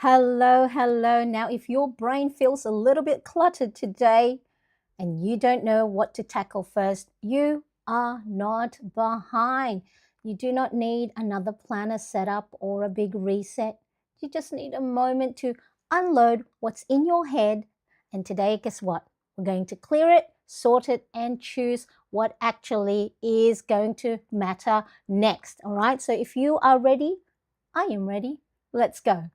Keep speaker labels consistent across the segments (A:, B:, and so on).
A: Hello, hello. Now, if your brain feels a little bit cluttered today and you don't know what to tackle first, you are not behind. You do not need another planner setup or a big reset. You just need a moment to unload what's in your head. And today, guess what? We're going to clear it, sort it, and choose what actually is going to matter next. All right. So if you are ready, I am ready. Let's go.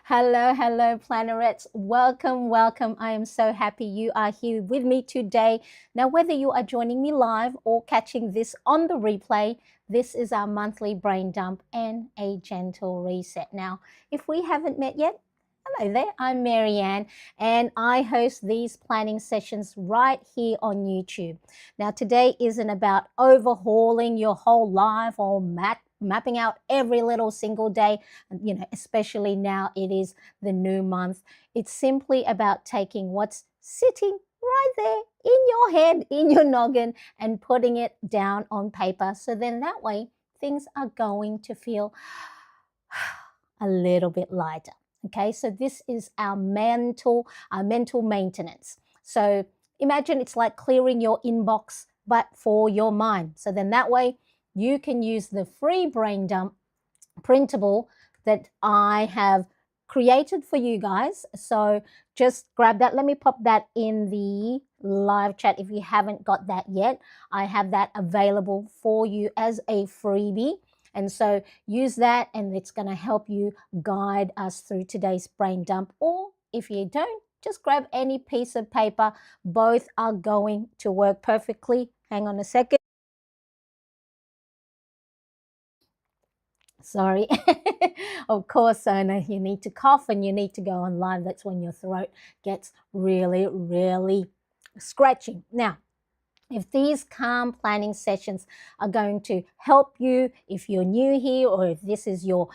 A: Hello, hello, Plannerets. Welcome, welcome. I am so happy you are here with me today. Now, whether you are joining me live or catching this on the replay, this is our monthly brain dump and a gentle reset. Now, if we haven't met yet, hello there. I'm Marianne, and I host these planning sessions right here on YouTube. Now, today isn't about overhauling your whole life or mapping out every little single day, especially now it is the new month. It's simply about taking what's sitting right there in your head, in your noggin, and putting it down on paper. So then that way, things are going to feel a little bit lighter. Okay, so this is our mental maintenance. So imagine it's like clearing your inbox, but for your mind. So then that way you can use the free brain dump printable that I have created for you guys. So just grab that. Let me pop that in the live chat if you haven't got that yet. I have that available for you as a freebie. And so use that, and it's going to help you guide us through today's brain dump. Or if you don't, just grab any piece of paper. Both are going to work perfectly. Hang on a second. Sorry. Of course, Sona, you need to cough and you need to go on live. That's when your throat gets really, really scratchy. Now, if these calm planning sessions are going to help you, if you're new here or if this is your,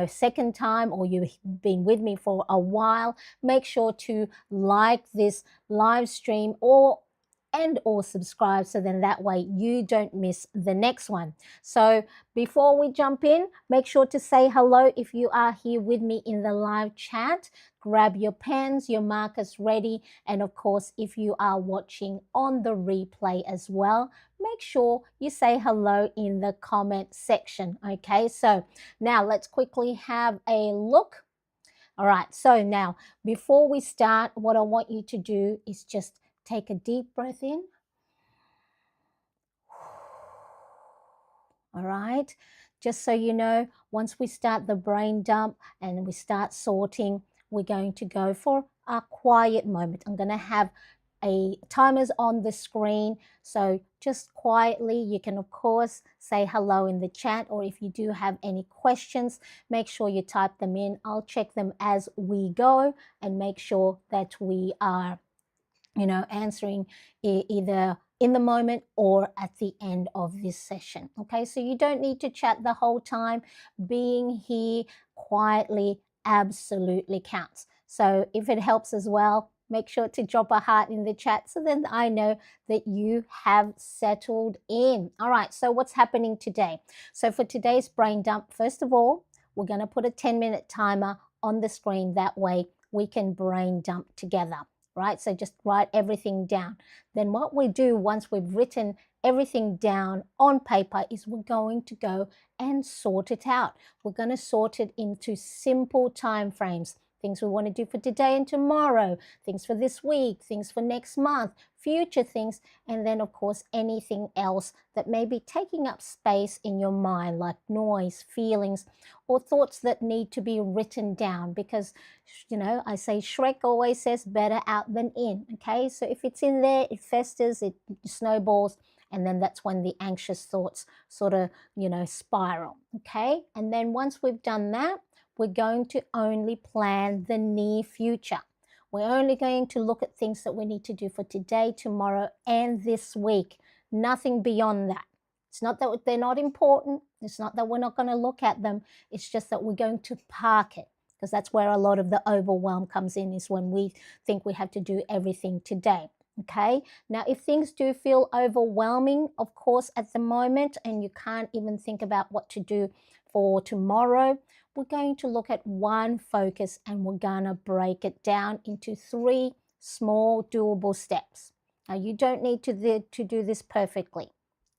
A: second time or you've been with me for a while, make sure to like this live stream or subscribe, so then that way you don't miss the next one. So before we jump in, make sure to say hello if you are here with me in the live chat. Grab your pens, your markers ready, and of course, if you are watching on the replay as well, make sure you say hello in the comment section. Okay, so now let's quickly have a look. All right, so now before we start, what I want you to do is just take a deep breath in. All right, just so you know, once we start the brain dump and we start sorting, we're going to go for a quiet moment. I'm going to have a timers on the screen, so just quietly you can of course say hello in the chat, or if you do have any questions, make sure you type them in. I'll check them as we go and make sure that we are answering either in the moment or at the end of this session. Okay, so you don't need to chat the whole time. Being here quietly absolutely counts. So if it helps as well, make sure to drop a heart in the chat so then I know that you have settled in. All right, so what's happening today? So for today's brain dump, first of all, we're going to put a 10-minute timer on the screen. That way we can brain dump together. Right? So just write everything down. Then what we do once we've written everything down on paper is we're going to go and sort it out. We're going to sort it into simple time frames. Things we want to do for today and tomorrow, things for this week, things for next month, future things, and then of course anything else that may be taking up space in your mind, like noise, feelings, or thoughts that need to be written down, because I say Shrek always says better out than in. Okay, so if it's in there, it festers, it snowballs, and then that's when the anxious thoughts sort of spiral. Okay, and then once we've done that, we're going to only plan the near future. We're only going to look at things that we need to do for today, tomorrow, and this week. Nothing beyond that. It's not that they're not important. It's not that we're not going to look at them. It's just that we're going to park it, because that's where a lot of the overwhelm comes in, is when we think we have to do everything today. Okay, now if things do feel overwhelming, of course, at the moment, and you can't even think about what to do for tomorrow, we're going to look at one focus and we're gonna break it down into 3 small doable steps. Now, you don't need to do this perfectly.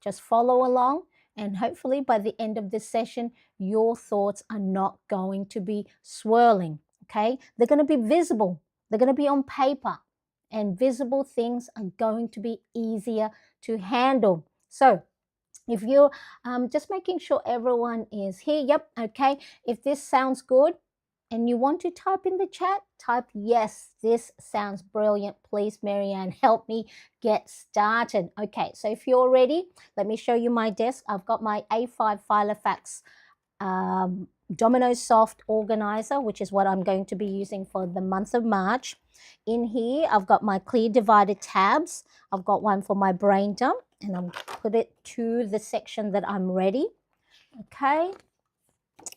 A: Just follow along, and hopefully by the end of this session, your thoughts are not going to be swirling. Okay, they're going to be visible, they're going to be on paper, and visible things are going to be easier to handle. So if you're just making sure everyone is here, yep, okay. If this sounds good and you want to type in the chat, type yes, this sounds brilliant. Please, Marianne, help me get started. Okay, so if you're ready, let me show you my desk. I've got my A5 Filofax Domino Soft organizer, which is what I'm going to be using for the month of March. In here, I've got my clear divided tabs. I've got one for my brain dump, and I'm put it to the section that I'm ready. Okay,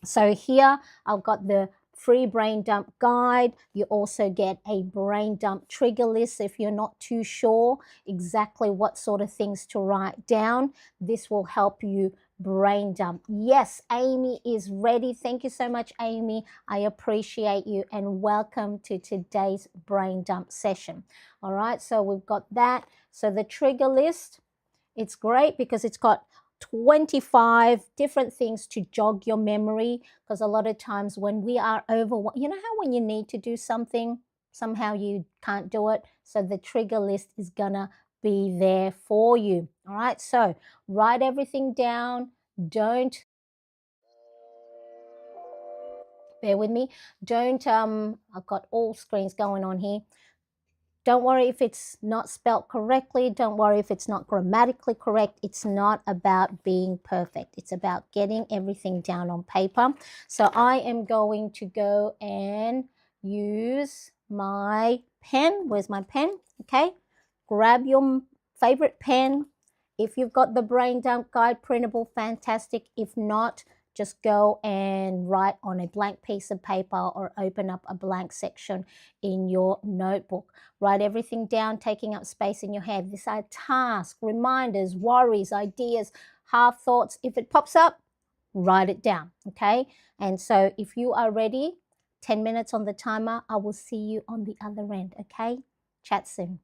A: so here I've got the free brain dump guide. You also get a brain dump trigger list if you're not too sure exactly what sort of things to write down. This will help you brain dump. Yes, Amy is ready. Thank you so much, Amy. I appreciate you, and welcome to today's brain dump session. All right, so we've got that. So the trigger list, it's great because it's got 25 different things to jog your memory, because a lot of times when we are overwhelmed, you know how when you need to do something, somehow you can't do it? So the trigger list is gonna be there for you. All right, so write everything down. Don't, bear with me, don't, I've got all screens going on here. Don't worry if it's not spelt correctly. Don't worry if it's not grammatically correct. It's not about being perfect. It's about getting everything down on paper. So I am going to go and use my pen. Where's my pen? Okay. Grab your favorite pen. If you've got the brain dump guide printable, fantastic. If not, just go and write on a blank piece of paper or open up a blank section in your notebook. Write everything down, taking up space in your head. These are tasks, reminders, worries, ideas, half thoughts. If it pops up, write it down, okay? And so if you are ready, 10 minutes on the timer. I will see you on the other end, okay? Chat soon.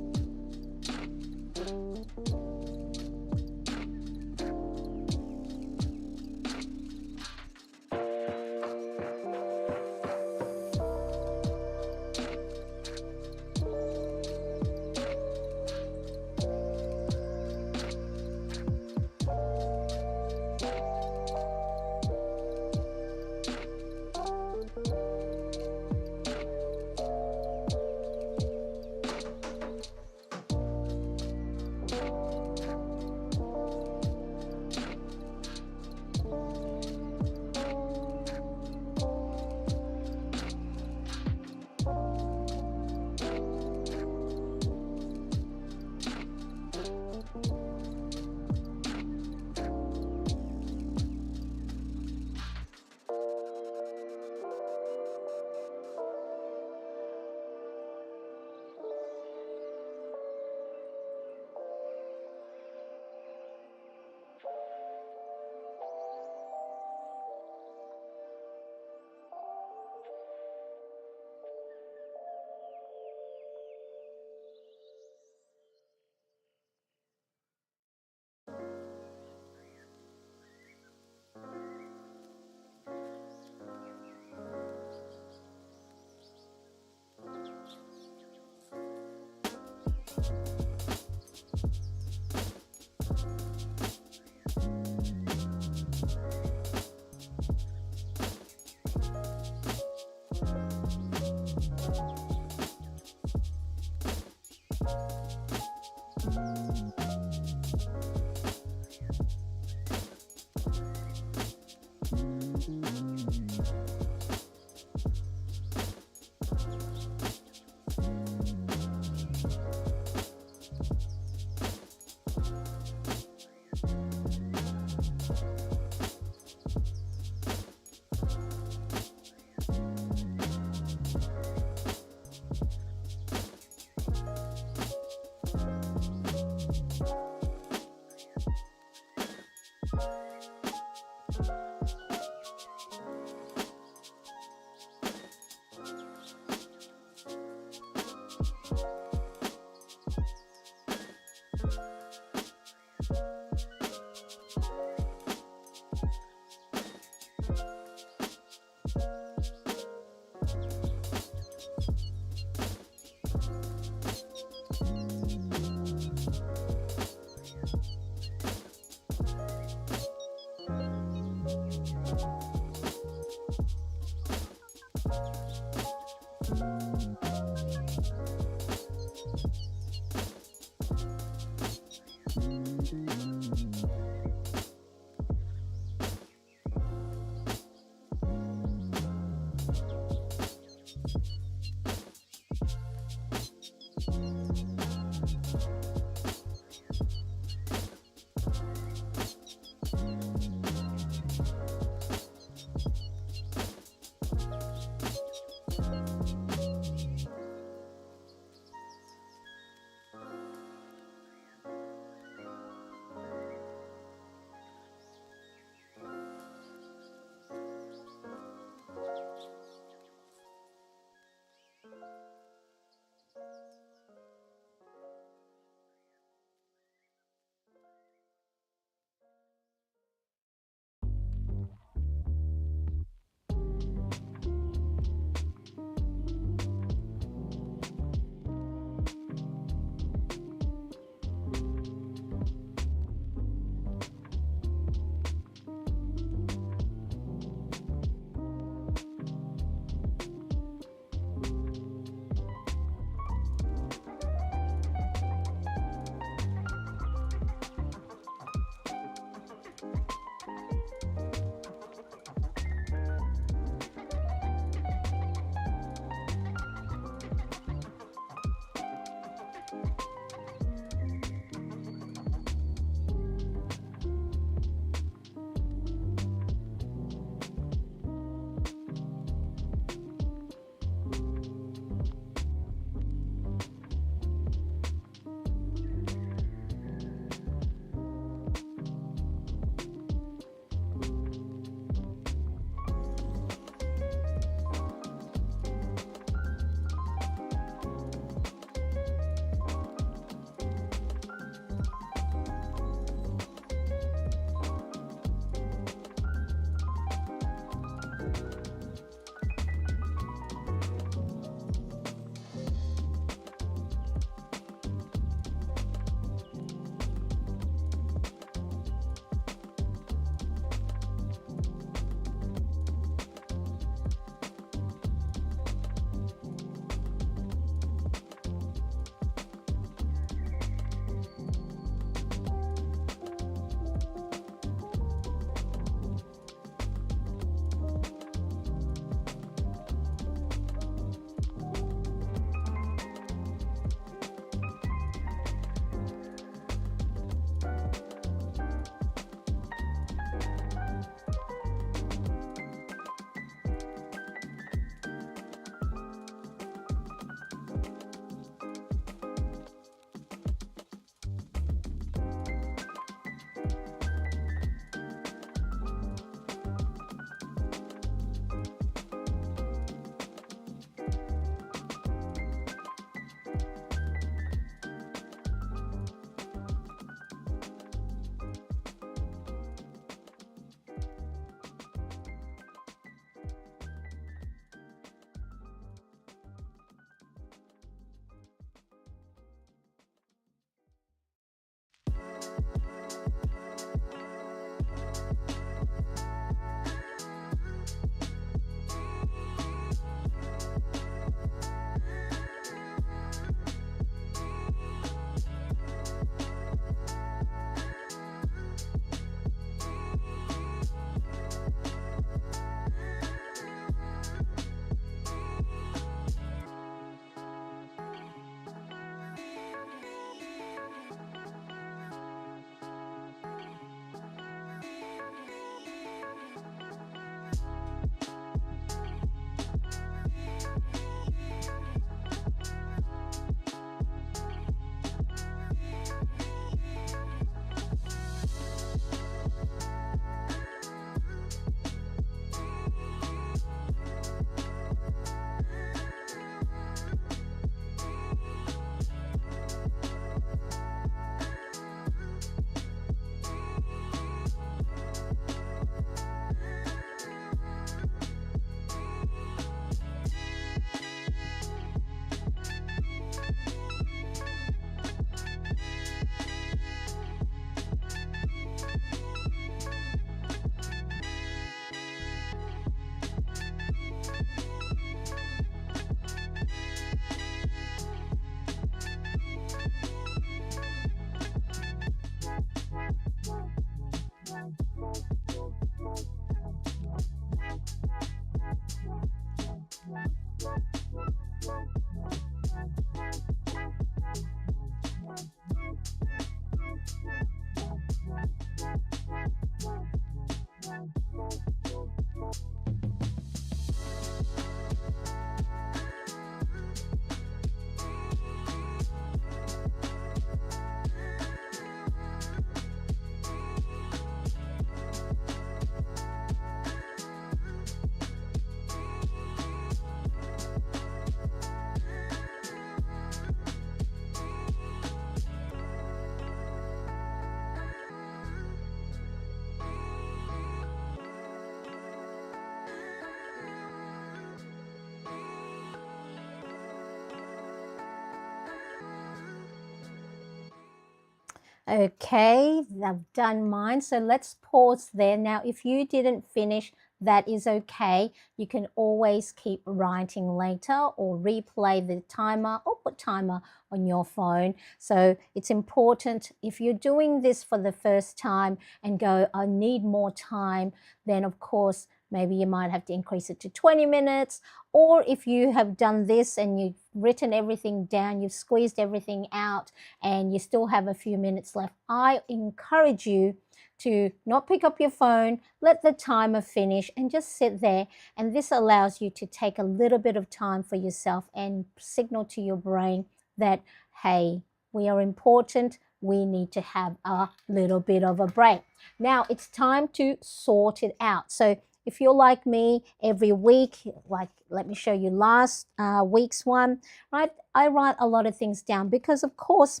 A: Okay, I've done mine. So let's pause there. Now, if you didn't finish, that is okay. You can always keep writing later or replay the timer or put timer on your phone. So it's important if you're doing this for the first time and go, I need more time, then of course, maybe you might have to increase it to 20 minutes. Or if you have done this and you've written everything down, you've squeezed everything out, and you still have a few minutes left, I encourage you to not pick up your phone, let the timer finish, and just sit there. And this allows you to take a little bit of time for yourself and signal to your brain that, hey, we are important. We need to have a little bit of a break. Now it's time to sort it out. So if you're like me, every week, like let me show you last week's one, right? I write a lot of things down because, of course,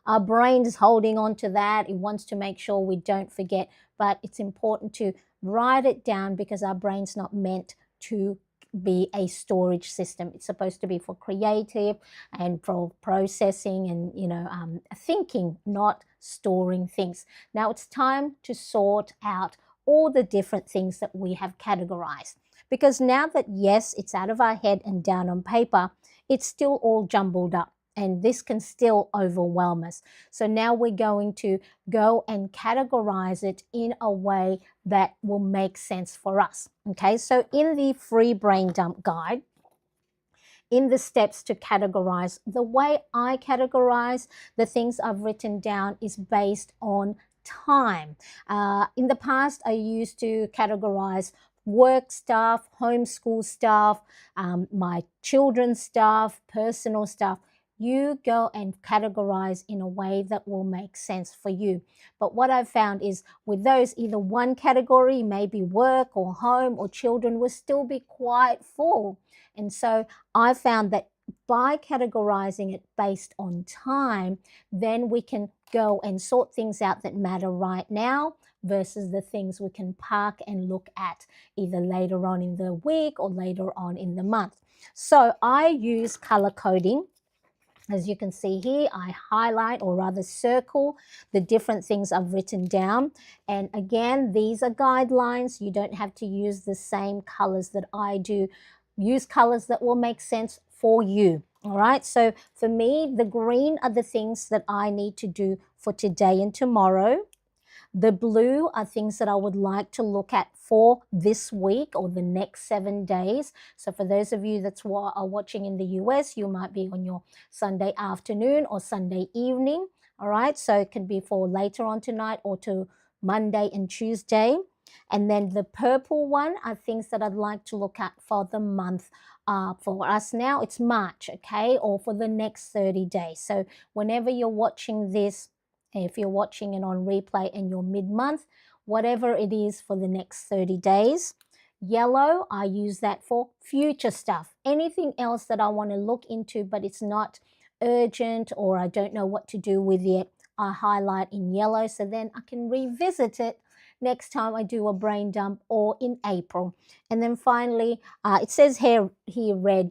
A: our brain is holding on to that. It wants to make sure we don't forget, but it's important to write it down because our brain's not meant to be a storage system. It's supposed to be for creative and for processing and, thinking, not storing things. Now it's time to sort out all the different things that we have categorized. Because now that, yes, it's out of our head and down on paper, it's still all jumbled up. And this can still overwhelm us. So now we're going to go and categorize it in a way that will make sense for us. Okay, so in the free brain dump guide, in the steps to categorize, the way I categorize the things I've written down is based on time. In the past, I used to categorize work stuff, homeschool stuff, my children's stuff, personal stuff. You go and categorize in a way that will make sense for you. But what I've found is with those, either one category, maybe work or home or children, will still be quite full. And so I found that by categorizing it based on time, then we can go and sort things out that matter right now versus the things we can park and look at either later on in the week or later on in the month. So I use color coding. As you can see here, I highlight or rather circle the different things I've written down. And again, these are guidelines. You don't have to use the same colors that I do. Use colors that will make sense for you. All right, so for me, the green are the things that I need to do for today and tomorrow. The blue are things that I would like to look at for this week or the next 7 days. So for those of you that are watching in the US, you might be on your Sunday afternoon or Sunday evening. All right, so it can be for later on tonight or to Monday and Tuesday. And then the purple one are things that I'd like to look at for the month. For us now, it's March, okay, or for the next 30 days. So whenever you're watching this, if you're watching it on replay and you're mid-month, whatever it is for the next 30 days. Yellow, I use that for future stuff. Anything else that I want to look into, but it's not urgent or I don't know what to do with it, I highlight in yellow so then I can revisit it next time I do a brain dump or in April. And then finally, it says here red,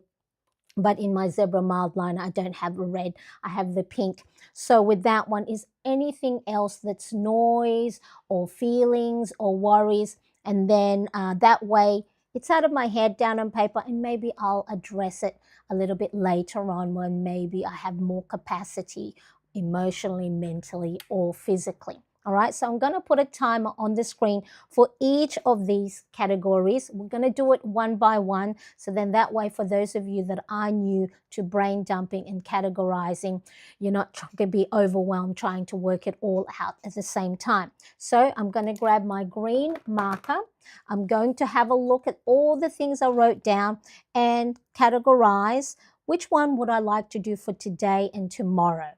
A: but in my zebra mild line, I don't have the red, I have the pink. So with that one is anything else that's noise or feelings or worries. And then that way it's out of my head, down on paper, and maybe I'll address it a little bit later on when maybe I have more capacity emotionally, mentally, or physically. All right, so I'm going to put a timer on the screen for each of these categories. We're going to do it one by one. So then that way, for those of you that are new to brain dumping and categorizing, you're not going to be overwhelmed trying to work it all out at the same time. So I'm going to grab my green marker. I'm going to have a look at all the things I wrote down and categorize which one would I like to do for today and tomorrow.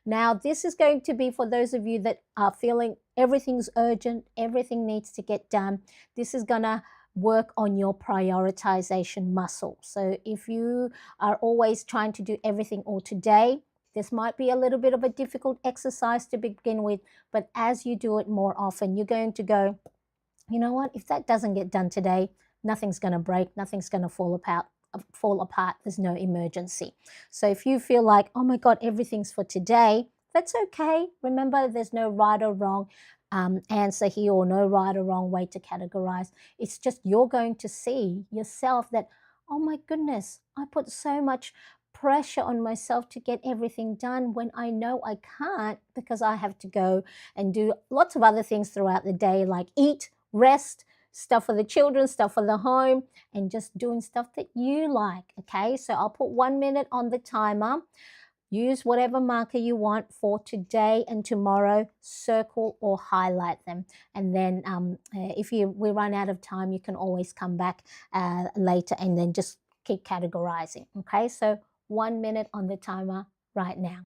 A: Now, this is going to be for those of you that are feeling everything's urgent, everything needs to get done. This is going to work on your prioritization muscle. So if you are always trying to do everything all today, this might be a little bit of a difficult exercise to begin with, but as you do it more often, you're going to go, you know what, if that doesn't get done today, nothing's going to break, nothing's going to fall apart. There's no emergency. So if you feel like, oh my God, everything's for today, That's okay. Remember, there's no right or wrong answer here, or no right or wrong way to categorize. It's just you're going to see yourself that, oh my goodness, I put so much pressure on myself to get everything done when I know I can't, because I have to go and do lots of other things throughout the day, like eat, rest, stuff for the children, stuff for the home, and just doing stuff that you like. Okay, so I'll put 1 minute on the timer. Use whatever marker you want for today and tomorrow, circle or highlight them. And then if we run out of time, you can always come back later and then just keep categorizing. Okay, so 1 minute on the timer right now.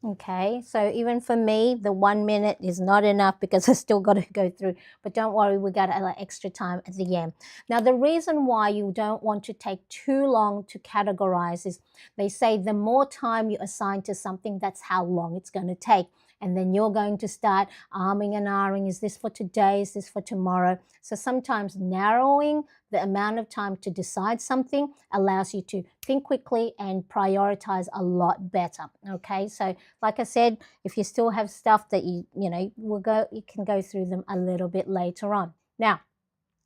A: Okay, so even for me, the 1 minute is not enough because I still got to go through. But don't worry, we got extra time at the end. Now, the reason why you don't want to take too long to categorize is they say the more time you assign to something, that's how long it's going to take. And then you're going to start arming and ahhing. Is this for today? Is this for tomorrow? So sometimes narrowing the amount of time to decide something allows you to think quickly and prioritize a lot better. Okay, so like I said, if you still have stuff that you can go through them a little bit later on. Now,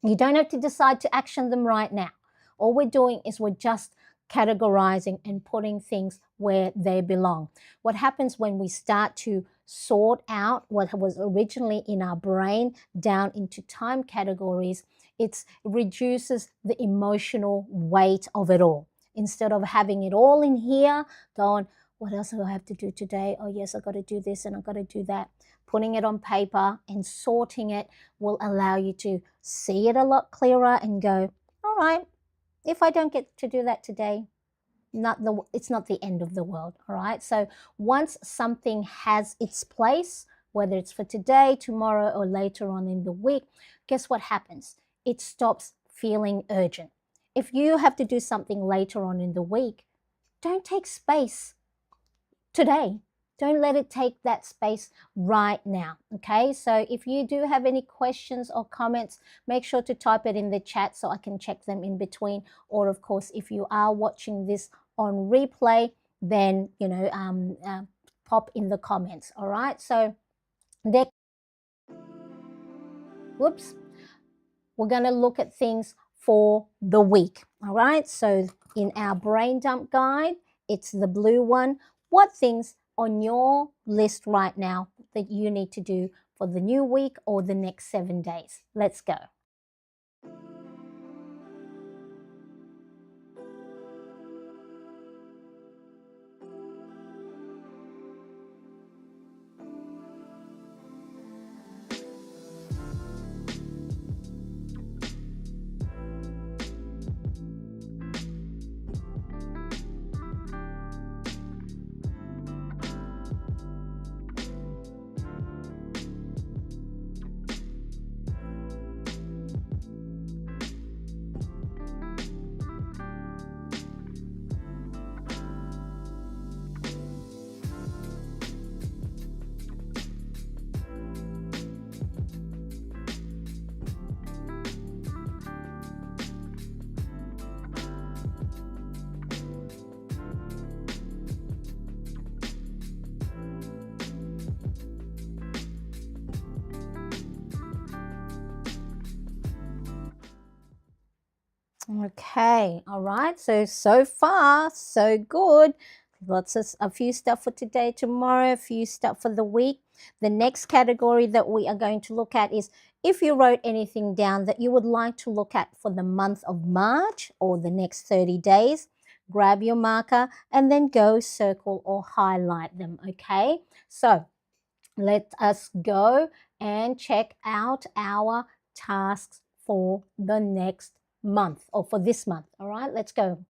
A: you don't have to decide to action them right now. All we're doing is we're just categorizing and putting things where they belong. What happens when we start to sort out what was originally in our brain down into time categories, it reduces the emotional weight of it all. Instead of having it all in here, going, what else do I have to do today? Oh, yes, I got to do this and I got to do that. Putting it on paper and sorting it will allow you to see it a lot clearer and go, all right, if I don't get to do that today, it's not the end of the world. All right, so once something has its place, whether it's for today, tomorrow, or later on in the week, guess what happens? It stops feeling urgent. If you have to do something later on in the week, don't take space today. Don't let it take that space right now. Okay, so if you do have any questions or comments, make sure to type it in the chat so I can check them in between. Or of course, if you are watching this on replay, then pop in the comments. All right, so next, whoops, we're going to look at things for the week. All right, so in our brain dump guide, it's the blue one. What things on your list right now that you need to do for the new week or the next 7 days? Let's go. Okay, all right, so far, so good. A few stuff for today, tomorrow, a few stuff for the week. The next category that we are going to look at is if you wrote anything down that you would like to look at for the month of March or the next 30 days, grab your marker and then go circle or highlight them, okay? So let us go and check out our tasks for the next month or for this month. All right, let's go.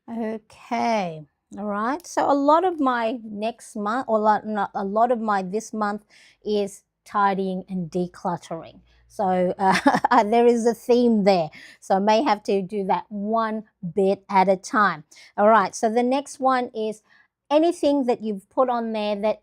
A: Okay. All right. So a lot of my next month, or not a lot of my this month, is tidying and decluttering. So there is a theme there. So I may have to do that one bit at a time. All right. So the next one is anything that you've put on there that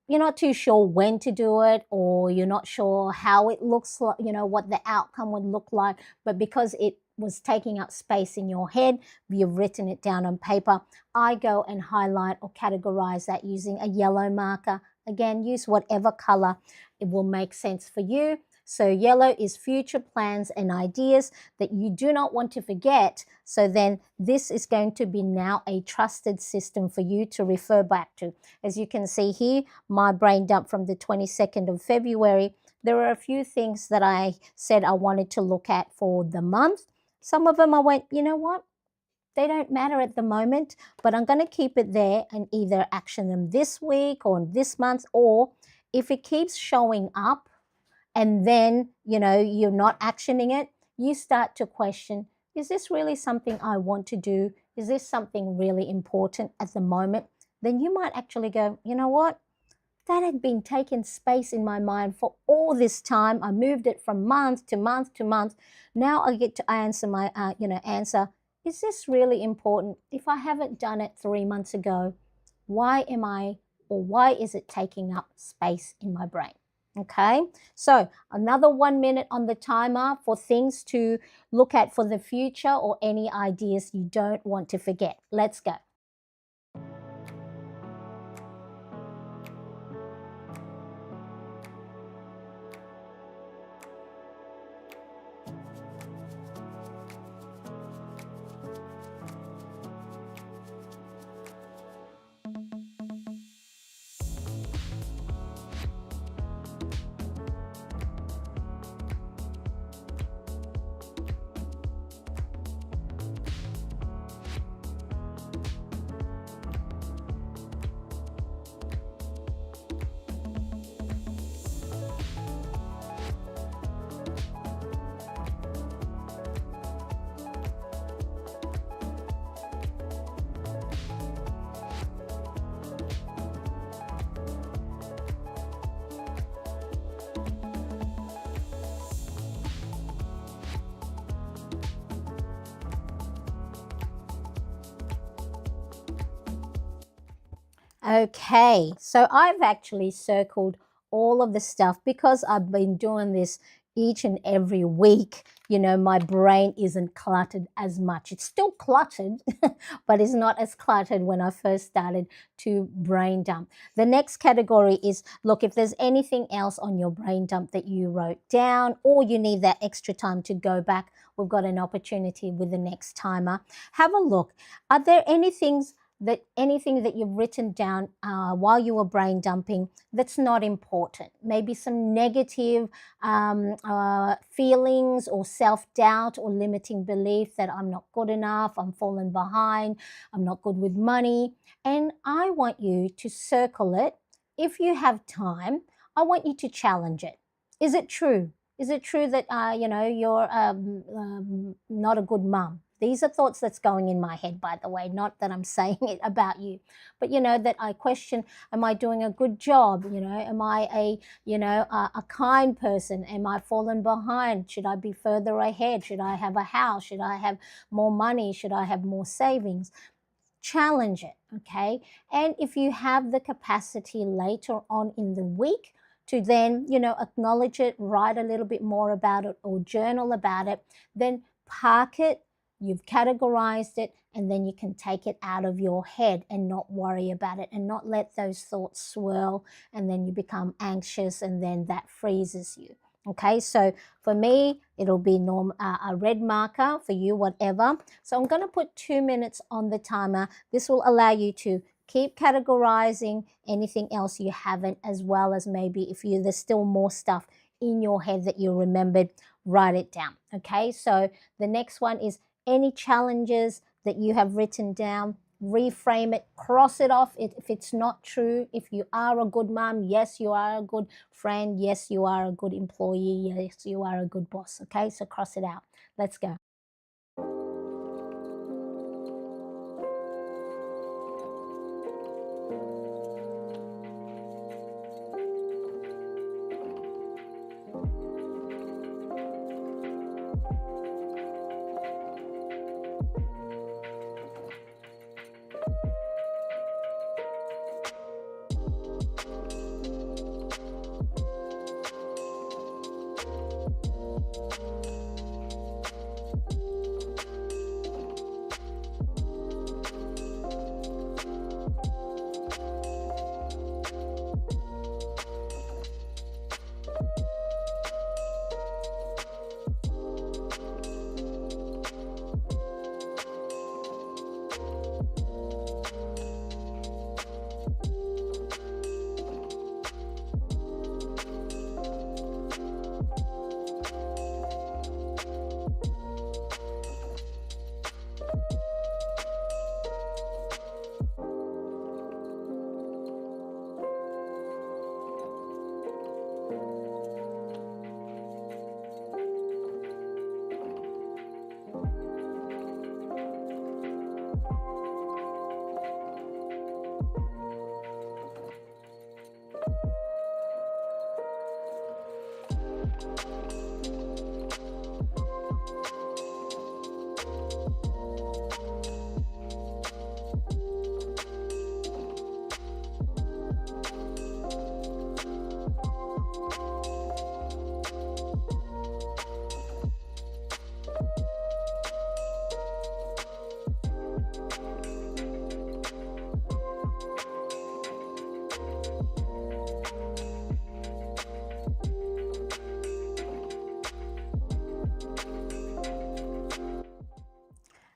A: you're not too sure when to do it, or you're not sure how it looks like, what the outcome would look like, but because it was taking up space in your head, you've written it down on paper. I go and highlight or categorize that using a yellow marker. Again, use whatever color it will make sense for you. So yellow is future plans and ideas that you do not want to forget. So then this is going to be now a trusted system for you to refer back to. As you can see here, my brain dump from the 22nd of February, there are a few things that I said I wanted to look at for the month. Some of them I went, you know what? They don't matter at the moment, but I'm going to keep it there and either action them this week or this month, or if it keeps showing up and then, you're not actioning it, you start to question, is this really something I want to do? Is this something really important at the moment? Then you might actually go, you know what? That had been taking space in my mind for all this time. I moved it from month to month to month. Now I get to answer answer, is this really important? If I haven't done it 3 months ago, why is it taking up space in my brain? Okay, so another 1 minute on the timer for things to look at for the future or any ideas you don't want to forget. Let's go. Okay, so I've actually circled all of the stuff because I've been doing this each and every week. My brain isn't cluttered as much. It's still cluttered, but it's not as cluttered when I first started to brain dump. The next category is, look, if there's anything else on your brain dump that you wrote down or you need that extra time to go back, we've got an opportunity with the next timer. Have a look. Are there any things that anything that you've written down while you were brain dumping that's not important. Maybe some negative feelings or self-doubt or limiting belief that I'm not good enough, I'm falling behind, I'm not good with money. And I want you to circle it. If you have time, I want you to challenge it. Is it true? Is it true that you're not a good mum? These are thoughts that's going in my head, by the way, not that I'm saying it about you, but that I question: am I doing a good job? Am I a kind person? Am I falling behind? Should I be further ahead? Should I have a house? Should I have more money? Should I have more savings? Challenge it, okay? And if you have the capacity later on in the week to then, acknowledge it, write a little bit more about it, or journal about it, then park it. You've categorized it, and then you can take it out of your head and not worry about it and not let those thoughts swirl, and then you become anxious, and then that freezes you. Okay, so for me, it'll be a red marker, for you, whatever. So I'm going to put 2 minutes on the timer. This will allow you to keep categorizing anything else you haven't, as well as maybe if there's still more stuff in your head that you remembered, write it down. Okay, so the next one is any challenges that you have written down. Reframe it, cross it off if it's not true. If you are a good mom, yes, you are a good friend, yes, you are a good employee, yes, you are a good boss. Okay, so cross it out. Let's go.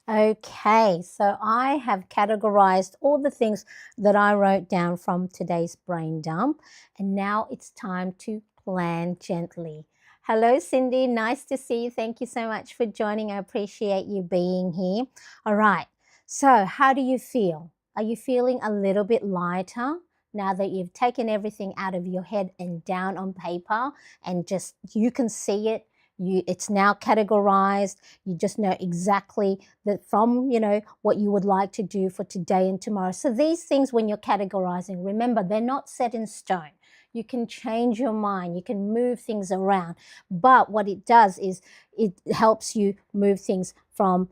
A: Okay, so I have categorized all the things that I wrote down from today's brain dump, and now it's time to plan gently. Hello, Cindy. Nice to see you. Thank you so much for joining. I appreciate you being here. All right, so how do you feel? Are you feeling a little bit lighter now that you've taken everything out of your head and down on paper, and just you can see it? It's now categorized. You just know exactly that from what you would like to do for today and tomorrow. So these things, when you're categorizing, remember, they're not set in stone. You can change your mind, you can move things around, but what it does is it helps you move things from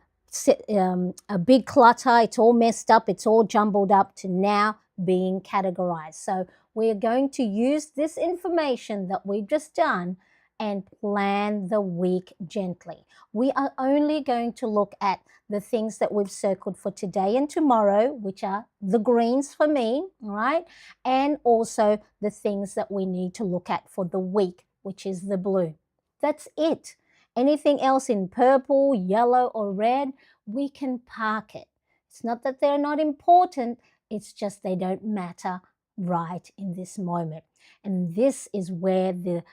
A: a big clutter, it's all messed up, it's all jumbled up, to now being categorized. So we're going to use this information that we've just done and plan the week gently. We are only going to look at the things that we've circled for today and tomorrow, which are the greens for me, all right? And also the things that we need to look at for the week, which is the blue. That's it. Anything else in purple, yellow, or red, we can park it. It's not that they're not important, it's just they don't matter right in this moment. And this is where the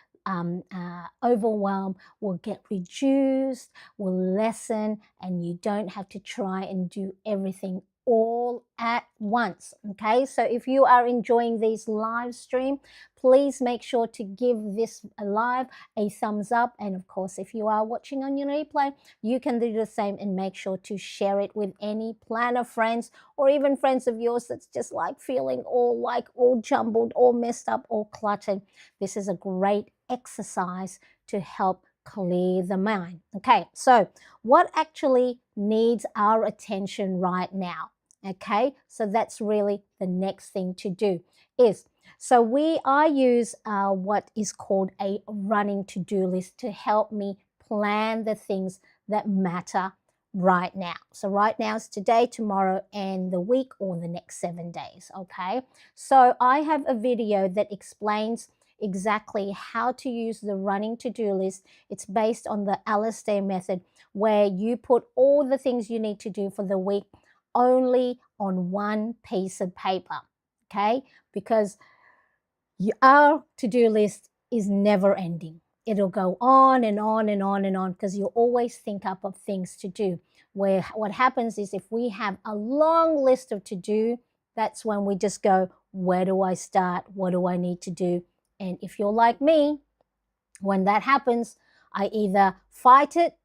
A: overwhelm will get reduced, will lessen, and you don't have to try and do everything all at once. Okay, so if you are enjoying these live stream, please make sure to give this live a thumbs up. And of course, if you are watching on your replay, you can do the same and make sure to share it with any planner friends or even friends of yours that's just like feeling all jumbled, all messed up, all cluttered. This is a great exercise to help clear the mind. Okay, so what actually needs our attention right now? Okay, so that's really the next thing to do is, so I use what is called a running to-do list to help me plan the things that matter right now. So right now is today, tomorrow, and the week or the next 7 days. Okay, so I have a video that explains exactly how to use the running to-do list. It's based on the Alistair method, where you put all the things you need to do for the week only on one piece of paper. Okay, because our to-do list is never ending. It'll go on and on and on and on because you always think up of things to do. Where what happens is, if we have a long list of to do, that's when we just go, where do I start? What do I need to do? And if you're like me, when that happens, I either fight it,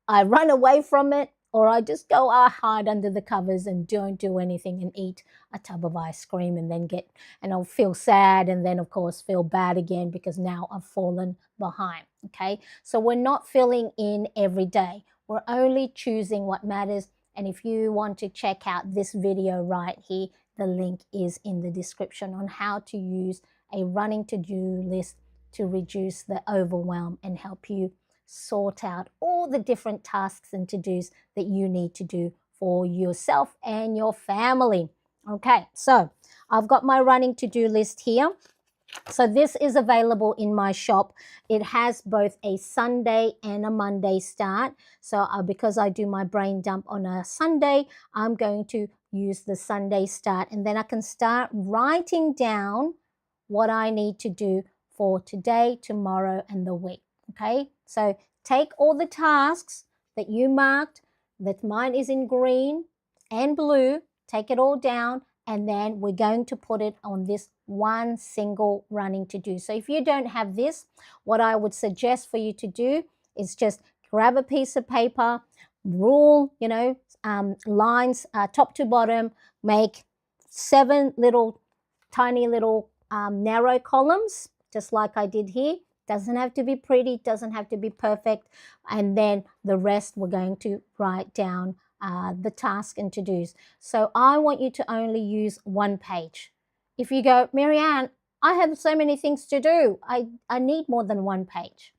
A: I run away from it, or I just go hide under the covers and don't do anything and eat a tub of ice cream and I'll feel sad, and then of course feel bad again because now I've fallen behind. Okay, so we're not filling in every day. We're only choosing what matters. And if you want to check out this video right here, the link is in the description on how to use a running to-do list to reduce the overwhelm and help you sort out all the different tasks and to-dos that you need to do for yourself and your family. Okay, so I've got my running to-do list here. So this is available in my shop. It has both a Sunday and a Monday start. So because I do my brain dump on a Sunday, I'm going to use the Sunday start, and then I can start writing down what I need to do for today, tomorrow, and the week. Okay, so take all the tasks that you marked, that mine is in green and blue, take it all down, and then we're going to put it on this one single running to do. So if you don't have this, what I would suggest for you to do is just grab a piece of paper, rule, lines top to bottom, make 7 little tiny little narrow columns, just like I did here. Doesn't have to be pretty, doesn't have to be perfect. And then the rest we're going to write down the task and to-dos. So I want you to only use one page. If you go, Marianne, I have so many things to do, I need more than one page.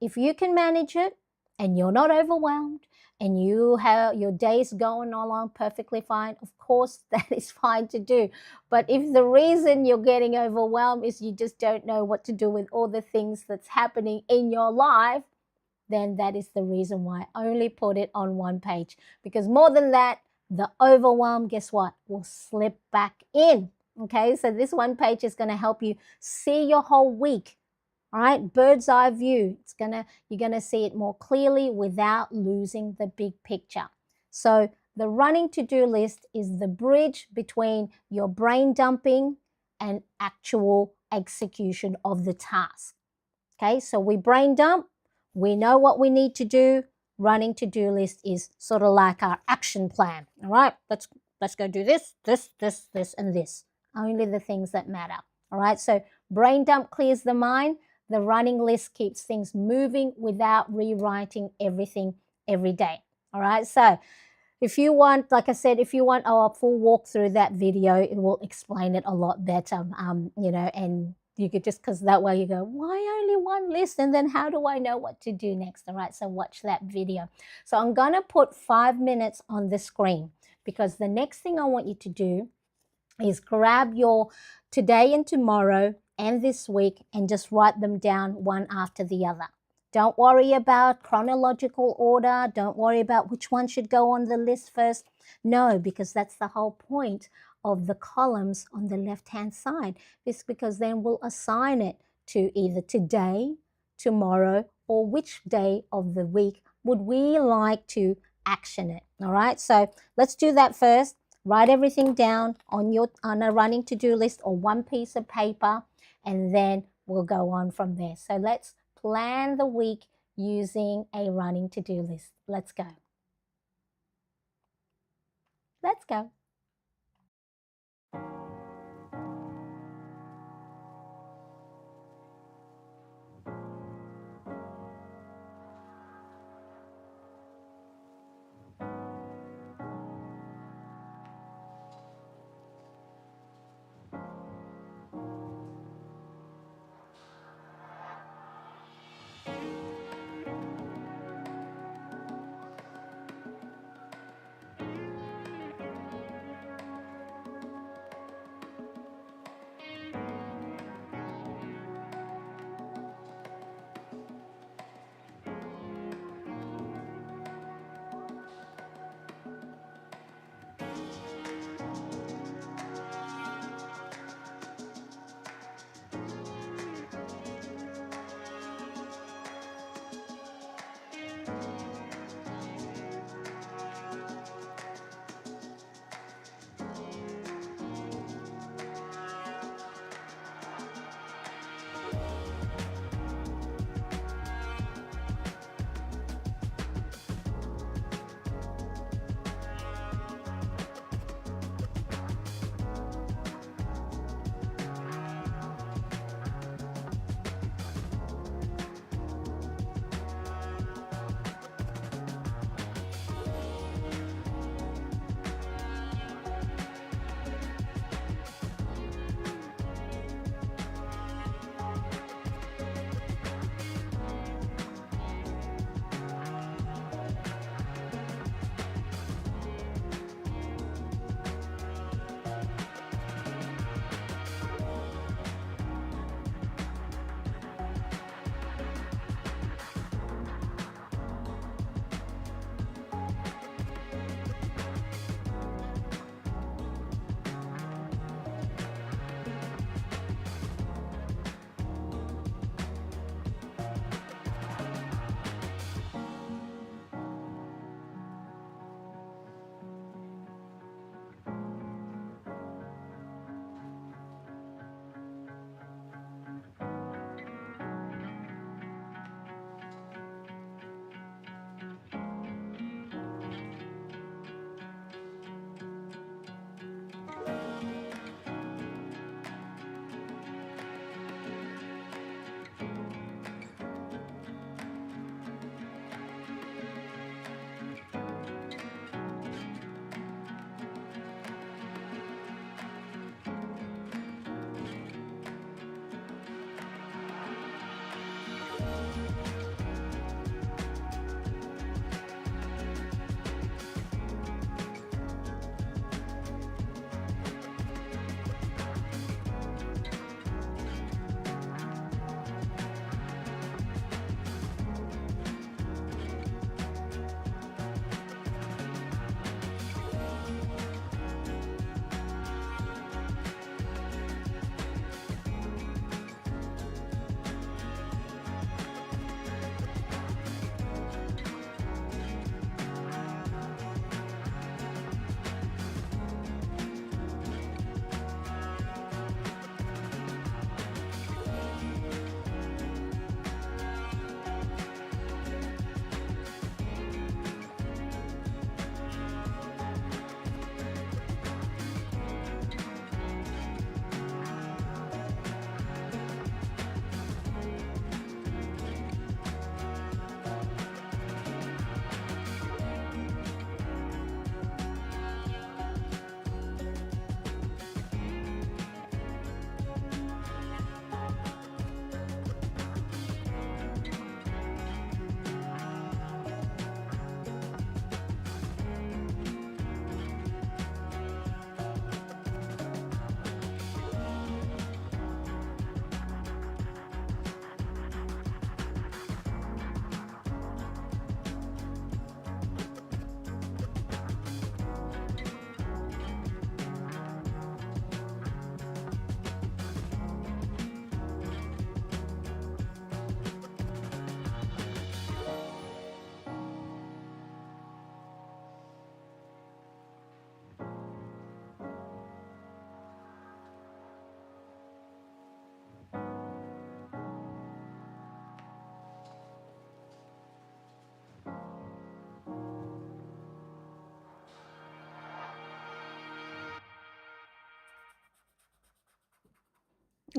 A: If you can manage it and you're not overwhelmed and you have your days going along perfectly fine, of course that is fine to do. But if the reason you're getting overwhelmed is you just don't know what to do with all the things that's happening in your life, then that is the reason why I only put it on one page. Because more than that, the overwhelm, guess what, will slip back in. Okay, so this one page is going to help you see your whole week. All right, bird's eye view. You're gonna see it more clearly without losing the big picture. So the running to-do list is the bridge between your brain dumping and actual execution of the task. Okay, so we brain dump, we know what we need to do. Running to-do list is sort of like our action plan. All right, let's go do this, and this. Only the things that matter. All right, so brain dump clears the mind. The running list keeps things moving without rewriting everything every day. All right, so if you want, like I said, if you want a full walkthrough that video, it will explain it a lot better, and you could just, because that way you go, why only one list? And then how do I know what to do next? All right, so watch that video. So I'm going to put 5 minutes on the screen, because the next thing I want you to do is grab your today and tomorrow and this week and just write them down one after the other. Don't worry about chronological order. Don't worry about which one should go on the list first. No, because that's the whole point of the columns on the left-hand side. It's because then we'll assign it to either today, tomorrow, or which day of the week would we like to action it. All right, so let's do that first. Write everything down on a running to-do list or one piece of paper, and then we'll go on from there. So let's plan the week using a running to-do list. Let's go. Let's go.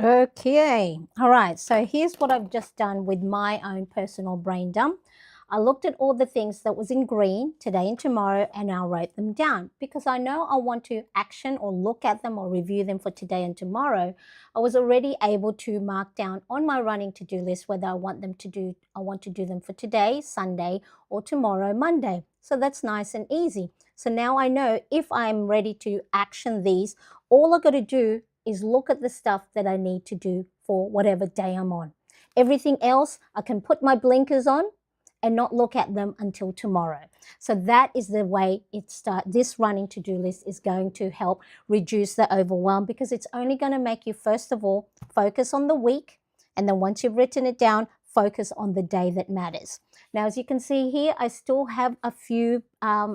A: Okay. All right. So here's what I've just done with my own personal brain dump. I looked at all the things that was in green today and tomorrow, and I wrote them down because I know I want to action or look at them or review them for today and tomorrow. I was already able to mark down on my running to-do list whether I want to do them for today, Sunday, or tomorrow, Monday. So that's nice and easy. So now I know if I'm ready to action these, all I got to do is look at the stuff that I need to do for whatever day I'm on. Everything else, I can put my blinkers on and not look at them until tomorrow. So that is the way it starts. This running to-do list is going to help reduce the overwhelm because it's only going to make you, first of all, focus on the week. And then once you've written it down, focus on the day that matters. Now, as you can see here, I still have a few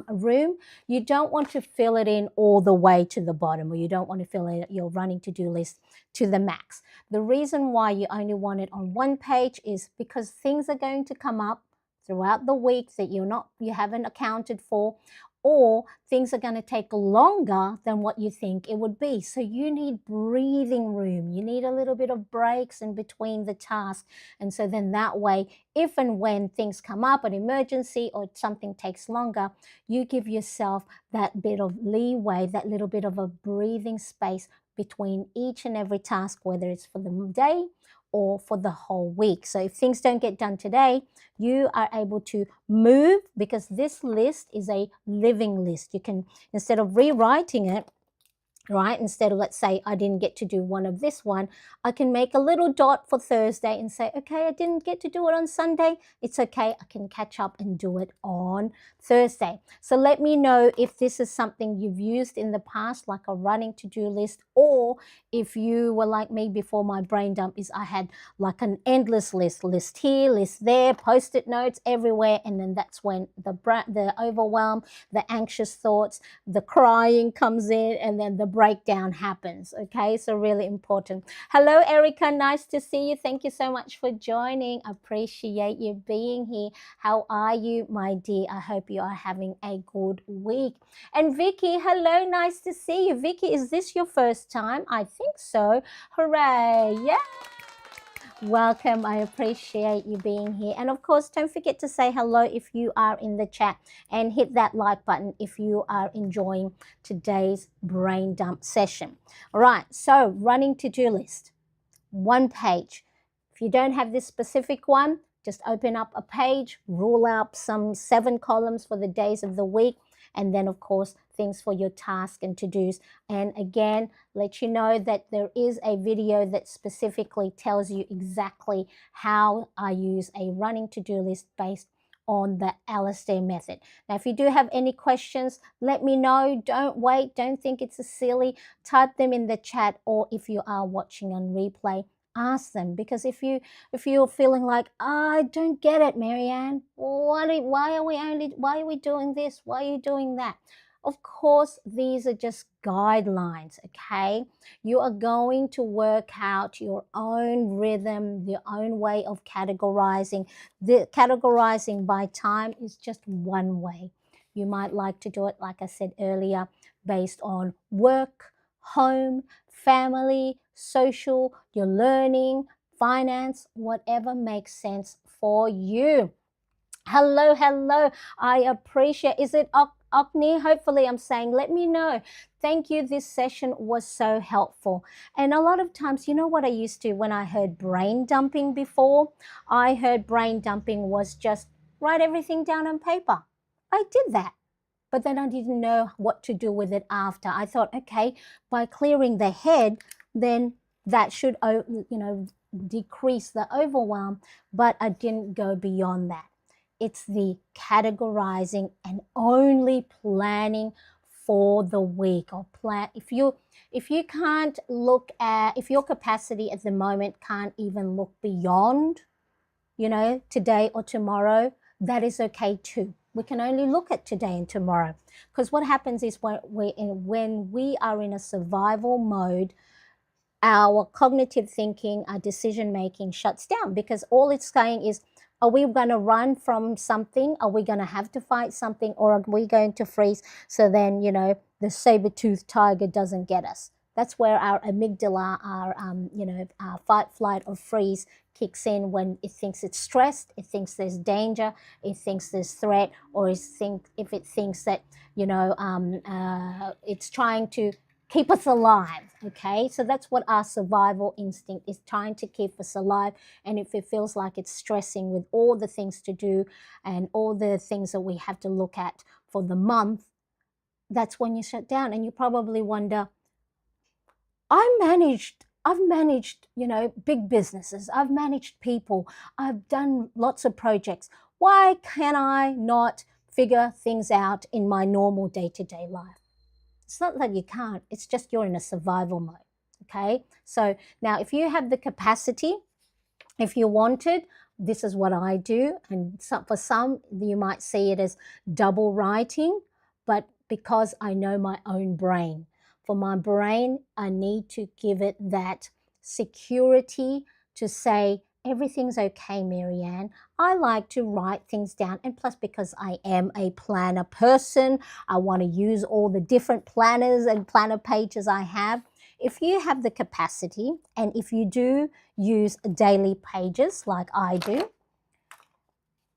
A: room. You don't want to fill it in all the way to the bottom, or you don't want to fill in your running to-do list to the max. The reason why you only want it on one page is because things are going to come up throughout the week that you haven't accounted for, or things are going to take longer than what you think it would be. So you need breathing room. You need a little bit of breaks in between the tasks. And so then that way, if and when things come up, an emergency or something takes longer, you give yourself that bit of leeway, that little bit of a breathing space between each and every task, whether it's for the day or for the whole week. So if things don't get done today, you are able to move because this list is a living list. You can, instead of rewriting it, right? Instead of, let's say, I didn't get to do one of this one, I can make a little dot for Thursday and say, okay, I didn't get to do it on Sunday. It's okay. I can catch up and do it on Thursday. So let me know if this is something you've used in the past, like a running to-do list, or if you were like me before my brain dump is I had like an endless list here, list there, post-it notes everywhere. And then that's when the overwhelm, the anxious thoughts, the crying comes in, and then the breakdown happens. Okay, so really important. Hello, Erica. Nice to see you. Thank you so much for joining. Appreciate you being here. How are you, my dear? I hope you are having a good week. And Vicky, hello. Nice to see you. Vicky, is this your first time? I think so. Hooray. Yeah. Welcome. I appreciate you being here. And of course, don't forget to say hello if you are in the chat and hit that like button if you are enjoying today's brain dump session. All right, so running to-do list, one page. If you don't have this specific one, just open up a page, rule out some 7 columns for the days of the week, and then of course things for your task and to-dos. And again, let you know that there is a video that specifically tells you exactly how I use a running to-do list based on the Alistair method. Now, if you do have any questions, let me know. Don't wait. Don't think it's a silly. Type them in the chat, or if you are watching on replay, ask them. Because if you're feeling like, I don't get it, Marianne, why are we doing this? Why are you doing that? Of course, these are just guidelines, okay? You are going to work out your own rhythm, your own way of categorizing. The categorizing by time is just one way. You might like to do it, like I said earlier, based on work, home, family, social, your learning, finance, whatever makes sense for you. Hello, hello. I appreciate, is it Okni? Hopefully I'm saying, let me know. Thank you. This session was so helpful. And a lot of times, you know what I used to, when I heard brain dumping before, I heard brain dumping was just write everything down on paper. I did that. But then I didn't know what to do with it after. I thought, okay, by clearing the head, then that should, decrease the overwhelm. But I didn't go beyond that. It's the categorizing and only planning for the week, or plan. If you can't look at, if your capacity at the moment can't even look beyond, today or tomorrow, that is okay too. We can only look at today and tomorrow, because what happens is when we are in a survival mode, our cognitive thinking, our decision making shuts down, because all it's saying is, are we going to run from something? Are we going to have to fight something? Or are we going to freeze so then, the saber-toothed tiger doesn't get us? That's where our amygdala, our fight, flight, or freeze kicks in when it thinks it's stressed, it thinks there's danger, it thinks there's threat, or if it thinks that, it's trying to keep us alive. Okay, so that's what our survival instinct is, trying to keep us alive. And if it feels like it's stressing with all the things to do and all the things that we have to look at for the month, that's when you shut down. And you probably wonder, I've managed, big businesses. I've managed people. I've done lots of projects. Why can I not figure things out in my normal day-to-day life? It's not that you can't, it's just you're in a survival mode. Okay? So now if you have the capacity, if you wanted, this is what I do. And for some, you might see it as double writing, but because I know my own brain, for my brain, I need to give it that security to say, everything's okay, Marianne. I like to write things down. And plus, because I am a planner person, I want to use all the different planners and planner pages I have. If you have the capacity, and if you do use daily pages like I do,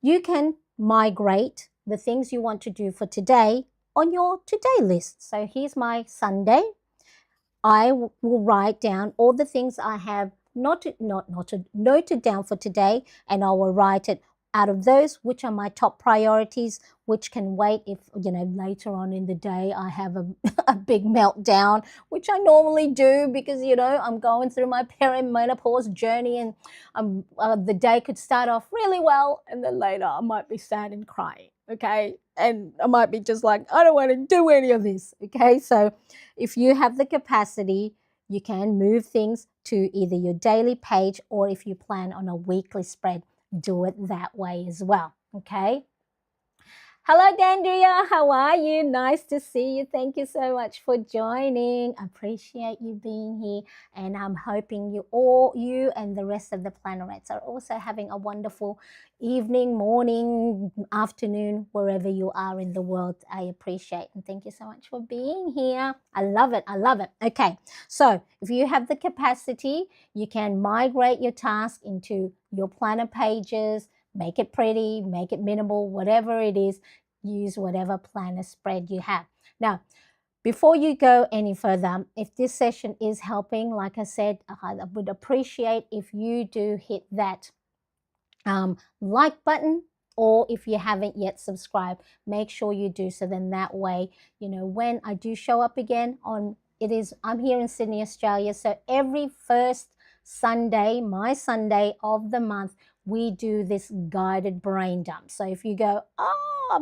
A: you can migrate the things you want to do for today on your today list. So here's my Sunday. I will write down all the things I have noted down for today, and I will write it out of those, which are my top priorities, which can wait if, later on in the day I have a big meltdown, which I normally do because, I'm going through my perimenopause journey, and the day could start off really well, and then later I might be sad and crying, okay? And I might be just like, I don't want to do any of this, okay? So if you have the capacity, you can move things to either your daily page, or if you plan on a weekly spread, do it that way as well, okay? Hello, Dandria. How are you? Nice to see you. Thank you so much for joining. I appreciate you being here, and I'm hoping you and the rest of the Plannerettes are also having a wonderful evening, morning, afternoon, wherever you are in the world. I appreciate, and thank you so much for being here. I love it. I love it. Okay, so if you have the capacity, you can migrate your task into your planner pages. Make it pretty, make it minimal, whatever it is, use whatever planner spread you have. Now, before you go any further, if this session is helping, like I said, I would appreciate if you do hit that like button, or if you haven't yet subscribed, make sure you do so. Then that way, when I do show up again I'm here in Sydney, Australia, so every first Sunday, my Sunday of the month, we do this guided brain dump. So if you go, I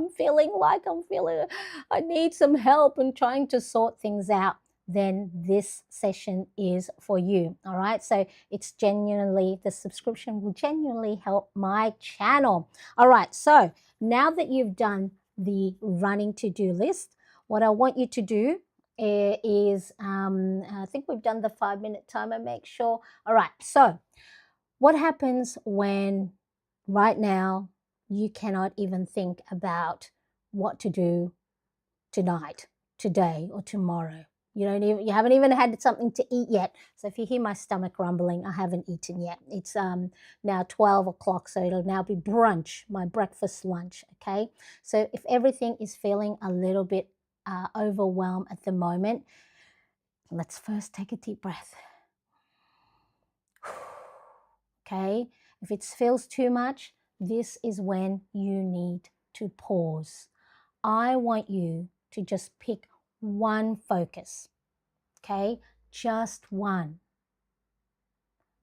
A: need some help and trying to sort things out, then this session is for you. All right. So the subscription will genuinely help my channel. All right. So now that you've done the running to-do list, what I want you to do is, I think we've done the 5-minute timer, make sure. All right. So what happens when right now you cannot even think about what to do tonight, today, or tomorrow? You haven't even had something to eat yet. So if you hear my stomach rumbling, I haven't eaten yet. It's now 12 o'clock, so it'll now be brunch, my breakfast lunch, okay? So if everything is feeling a little bit overwhelmed at the moment, let's first take a deep breath. Okay? If it feels too much, this is when you need to pause. I want you to just pick one focus, okay? Just one.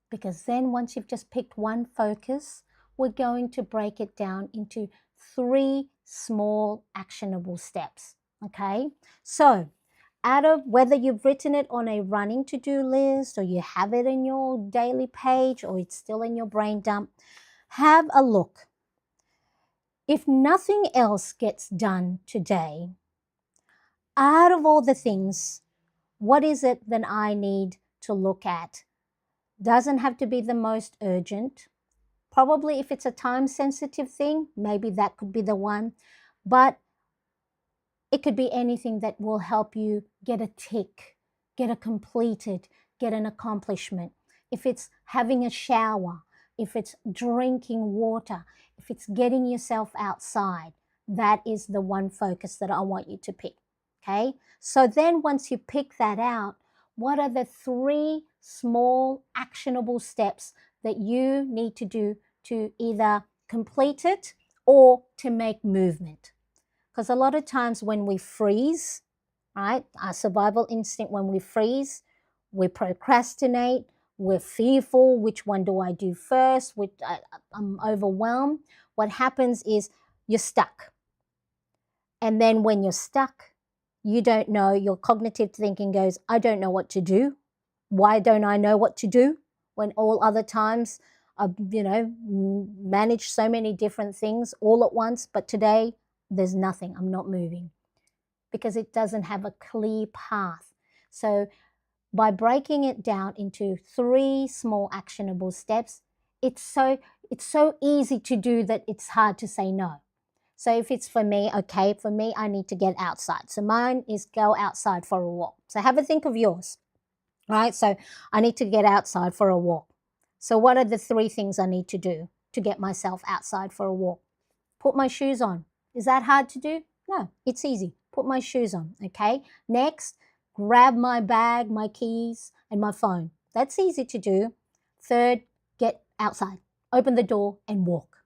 A: Because then once you've just picked one focus, we're going to break it down into 3 small actionable steps, okay? So out of whether you've written it on a running to-do list, or you have it in your daily page, or it's still in your brain dump, have a look. If nothing else gets done today, out of all the things, what is it that I need to look at? Doesn't have to be the most urgent. Probably if it's a time-sensitive thing, maybe that could be the one. But it could be anything that will help you get a tick get a completed, get an accomplishment. If it's having a shower, if it's drinking water, if it's getting yourself outside, that is the one focus that I want you to pick. Okay? So then once you pick that out, what are the 3 small actionable steps that you need to do to either complete it or to make movement? Because a lot of times when we freeze, right, our survival instinct, when we freeze, we procrastinate, we're fearful, which one do I do first? I'm overwhelmed. What happens is you're stuck. And then when you're stuck, you don't know, your cognitive thinking goes, I don't know what to do. Why don't I know what to do when all other times I've, managed so many different things all at once, but today there's nothing. I'm not moving because it doesn't have a clear path. So by breaking it down into 3 small actionable steps, it's so easy to do that it's hard to say no. So if it's for me, okay, for me, I need to get outside. So mine is go outside for a walk. So have a think of yours, right? So I need to get outside for a walk. So what are the 3 things I need to do to get myself outside for a walk? Put my shoes on. Is that hard to do? No, it's easy. Put my shoes on, okay? Next, grab my bag, my keys, and my phone. That's easy to do. Third, get outside. Open the door and walk.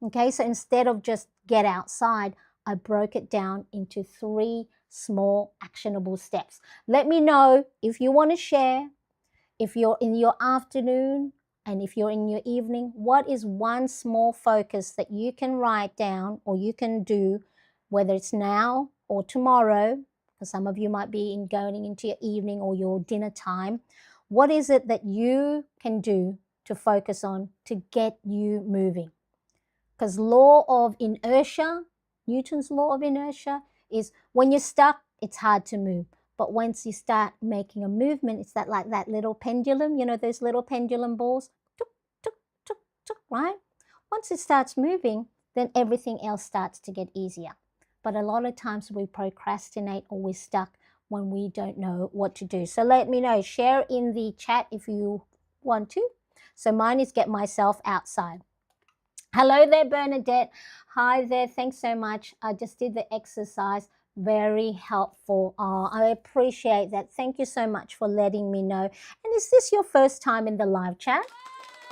A: Okay, so instead of just get outside, I broke it down into 3 small actionable steps. Let me know if you want to share, if you're in your afternoon and if you're in your evening, what is one small focus that you can write down or you can do, whether it's now or tomorrow, because some of you might be going into your evening or your dinner time. What is it that you can do to focus on to get you moving? Because law of inertia, Newton's law of inertia, is when you're stuck, it's hard to move. But once you start making a movement, it's like that little pendulum, those little pendulum balls, tuk, tuk, tuk, tuk, right? Once it starts moving, then everything else starts to get easier. But a lot of times we procrastinate or we're stuck when we don't know what to do. So let me know. Share in the chat if you want to. So mine is get myself outside. Hello there, Bernadette. Hi there. Thanks so much. I just did the exercise. Very helpful. Oh, I appreciate that. Thank you so much for letting me know. And is this your first time in the live chat?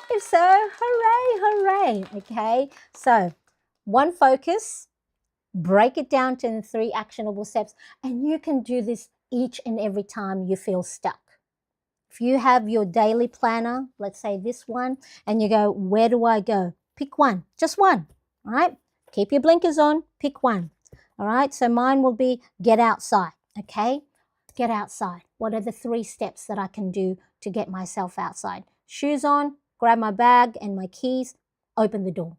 A: If so, hooray, hooray. Okay, so one focus, break it down to 3 actionable steps, and you can do this each and every time you feel stuck. If you have your daily planner, let's say this one, and you go, where do I go? Pick one, just one, all right? Keep your blinkers on, pick one, all right? So mine will be get outside, okay? Get outside. What are the 3 steps that I can do to get myself outside? Shoes on, grab my bag and my keys, open the door.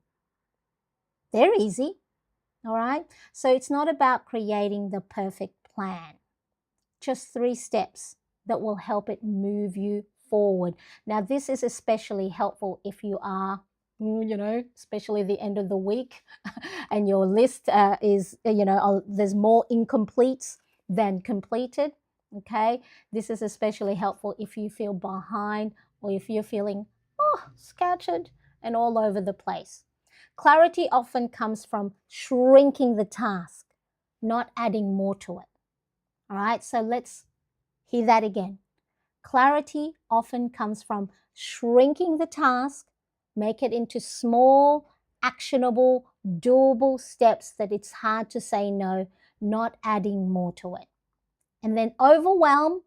A: They're easy, all right? So it's not about creating the perfect plan, just 3 steps that will help it move you forward. Now, this is especially helpful if you are, especially the end of the week and your list is, there's more incompletes than completed, okay? This is especially helpful if you feel behind or if you're feeling, scattered and all over the place. Clarity often comes from shrinking the task, not adding more to it. All right, so let's hear that again. Clarity often comes from shrinking the task, make it into small, actionable, doable steps that it's hard to say no, not adding more to it. And then overwhelm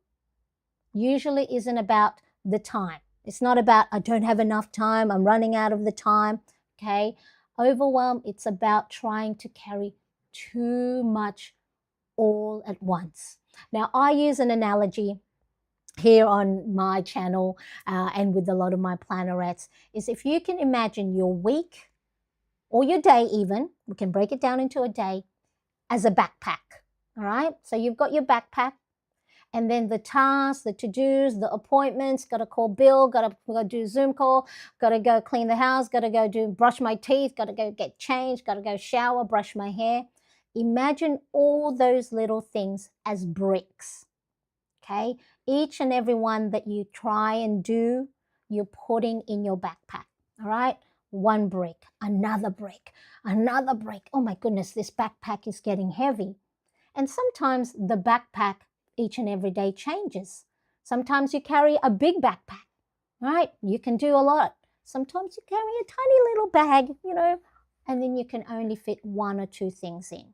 A: usually isn't about the time. It's not about, I don't have enough time, I'm running out of the time, okay? Overwhelm, it's about trying to carry too much all at once. Now, I use an analogy here on my channel and with a lot of my plannerettes is if you can imagine your week or your day even, we can break it down into a day, as a backpack, all right? So you've got your backpack and then the tasks, the to-dos, the appointments, got to call Bill, got to go do Zoom call, got to go clean the house, got to go brush my teeth, got to go get changed, got to go shower, brush my hair. Imagine all those little things as bricks, okay? each and every one that you try and do, you're putting in your backpack. All right, one brick, another brick, another brick. Oh my goodness, this backpack is getting heavy. And sometimes the backpack each and every day changes. Sometimes you carry a big backpack, right? You can do a lot. Sometimes you carry a tiny little bag, and then you can only fit one or two things in.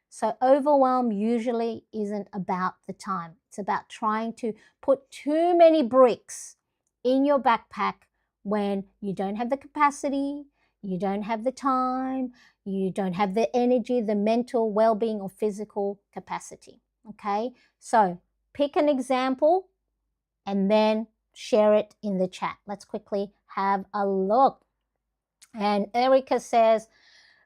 A: So overwhelm usually isn't about the time. It's about trying to put too many bricks in your backpack when you don't have the capacity, you don't have the time, you don't have the energy, the mental well-being or physical capacity. Okay, so pick an example and then share it in the chat. Let's quickly have a look. And Erica says,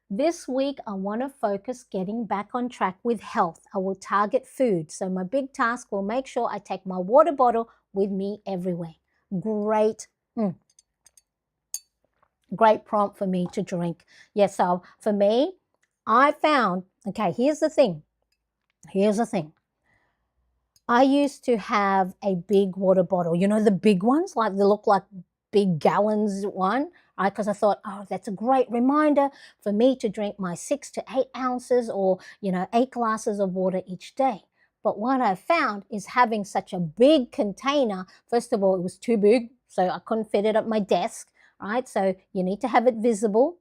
A: this week, I want to focus getting back on track with health. I will target food. So my big task will make sure I take my water bottle with me everywhere. Great. Great prompt for me to drink. Yes, so for me, I found, okay, here's the thing. I used to have a big water bottle, the big ones, like they look like big gallons one, right? Because I thought, oh, that's a great reminder for me to drink my 6 to 8 ounces or, 8 glasses of water each day. But what I found is having such a big container, first of all, it was too big, so I couldn't fit it at my desk, right? So you need to have it visible.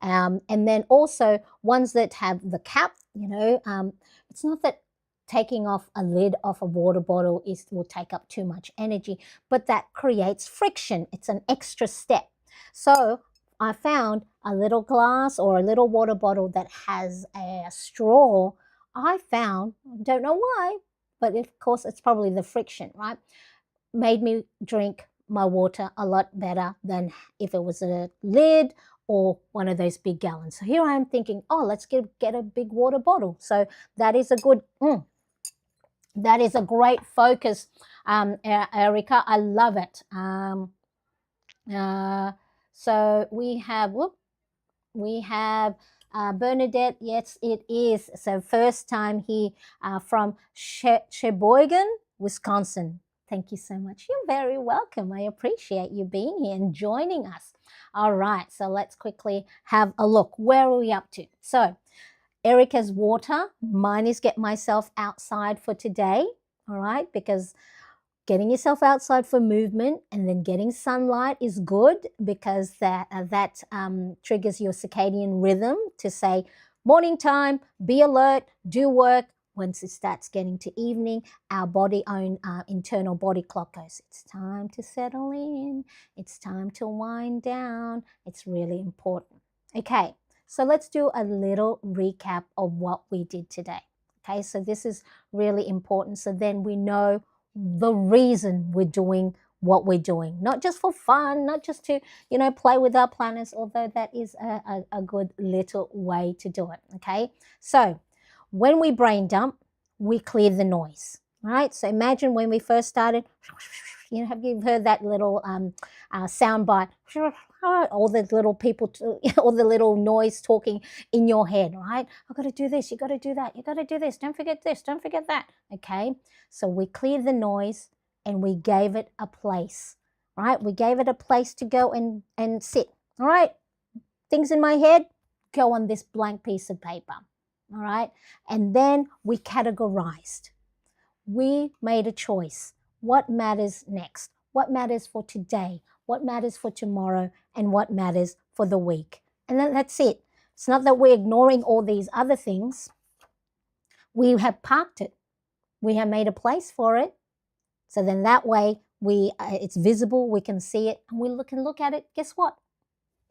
A: And then also ones that have the cap, it's not that taking off a lid off a water bottle will take up too much energy, but that creates friction. It's an extra step. So I found a little glass or a little water bottle that has a straw. I found, don't know why, but of course it's probably the friction, right? Made me drink my water a lot better than if it was a lid or one of those big gallons. So here I am thinking, oh, let's get a big water bottle. So that is a good, that is a great focus, Erica. I love it. So we have Bernadette. Yes, it is. So first time here from Sheboygan, Wisconsin. Thank you so much. You're very welcome. I appreciate you being here and joining us. All right, so let's quickly have a look. Where are we up to? So Erica's water. Mine is get myself outside for today. All right, because getting yourself outside for movement and then getting sunlight is good because that triggers your circadian rhythm to say morning time, be alert, do work. Once it starts getting to evening, our own internal body clock goes, it's time to settle in. It's time to wind down. It's really important. Okay, so let's do a little recap of what we did today. Okay, so this is really important. So then we know the reason we're doing what we're doing, not just for fun, not just to, play with our planners, although that is a good little way to do it. Okay, so when we brain dump, we clear the noise, right? So imagine when we first started, have you heard that little sound bite? All the little people, all the little noise talking in your head, right? I've got to do this, you got to do that, you got to do this, don't forget this, don't forget that. Okay, so we cleared the noise and we gave it a place, right? We gave it a place to go and sit. All right, things in my head, go on this blank piece of paper. All right, and then we categorized. We made a choice. What matters next? What matters for today? What matters for tomorrow? And what matters for the week? And then that's it. It's not that we're ignoring all these other things. We have parked it. We have made a place for it. So then that way it's visible, we can see it, and we can look at it, guess what?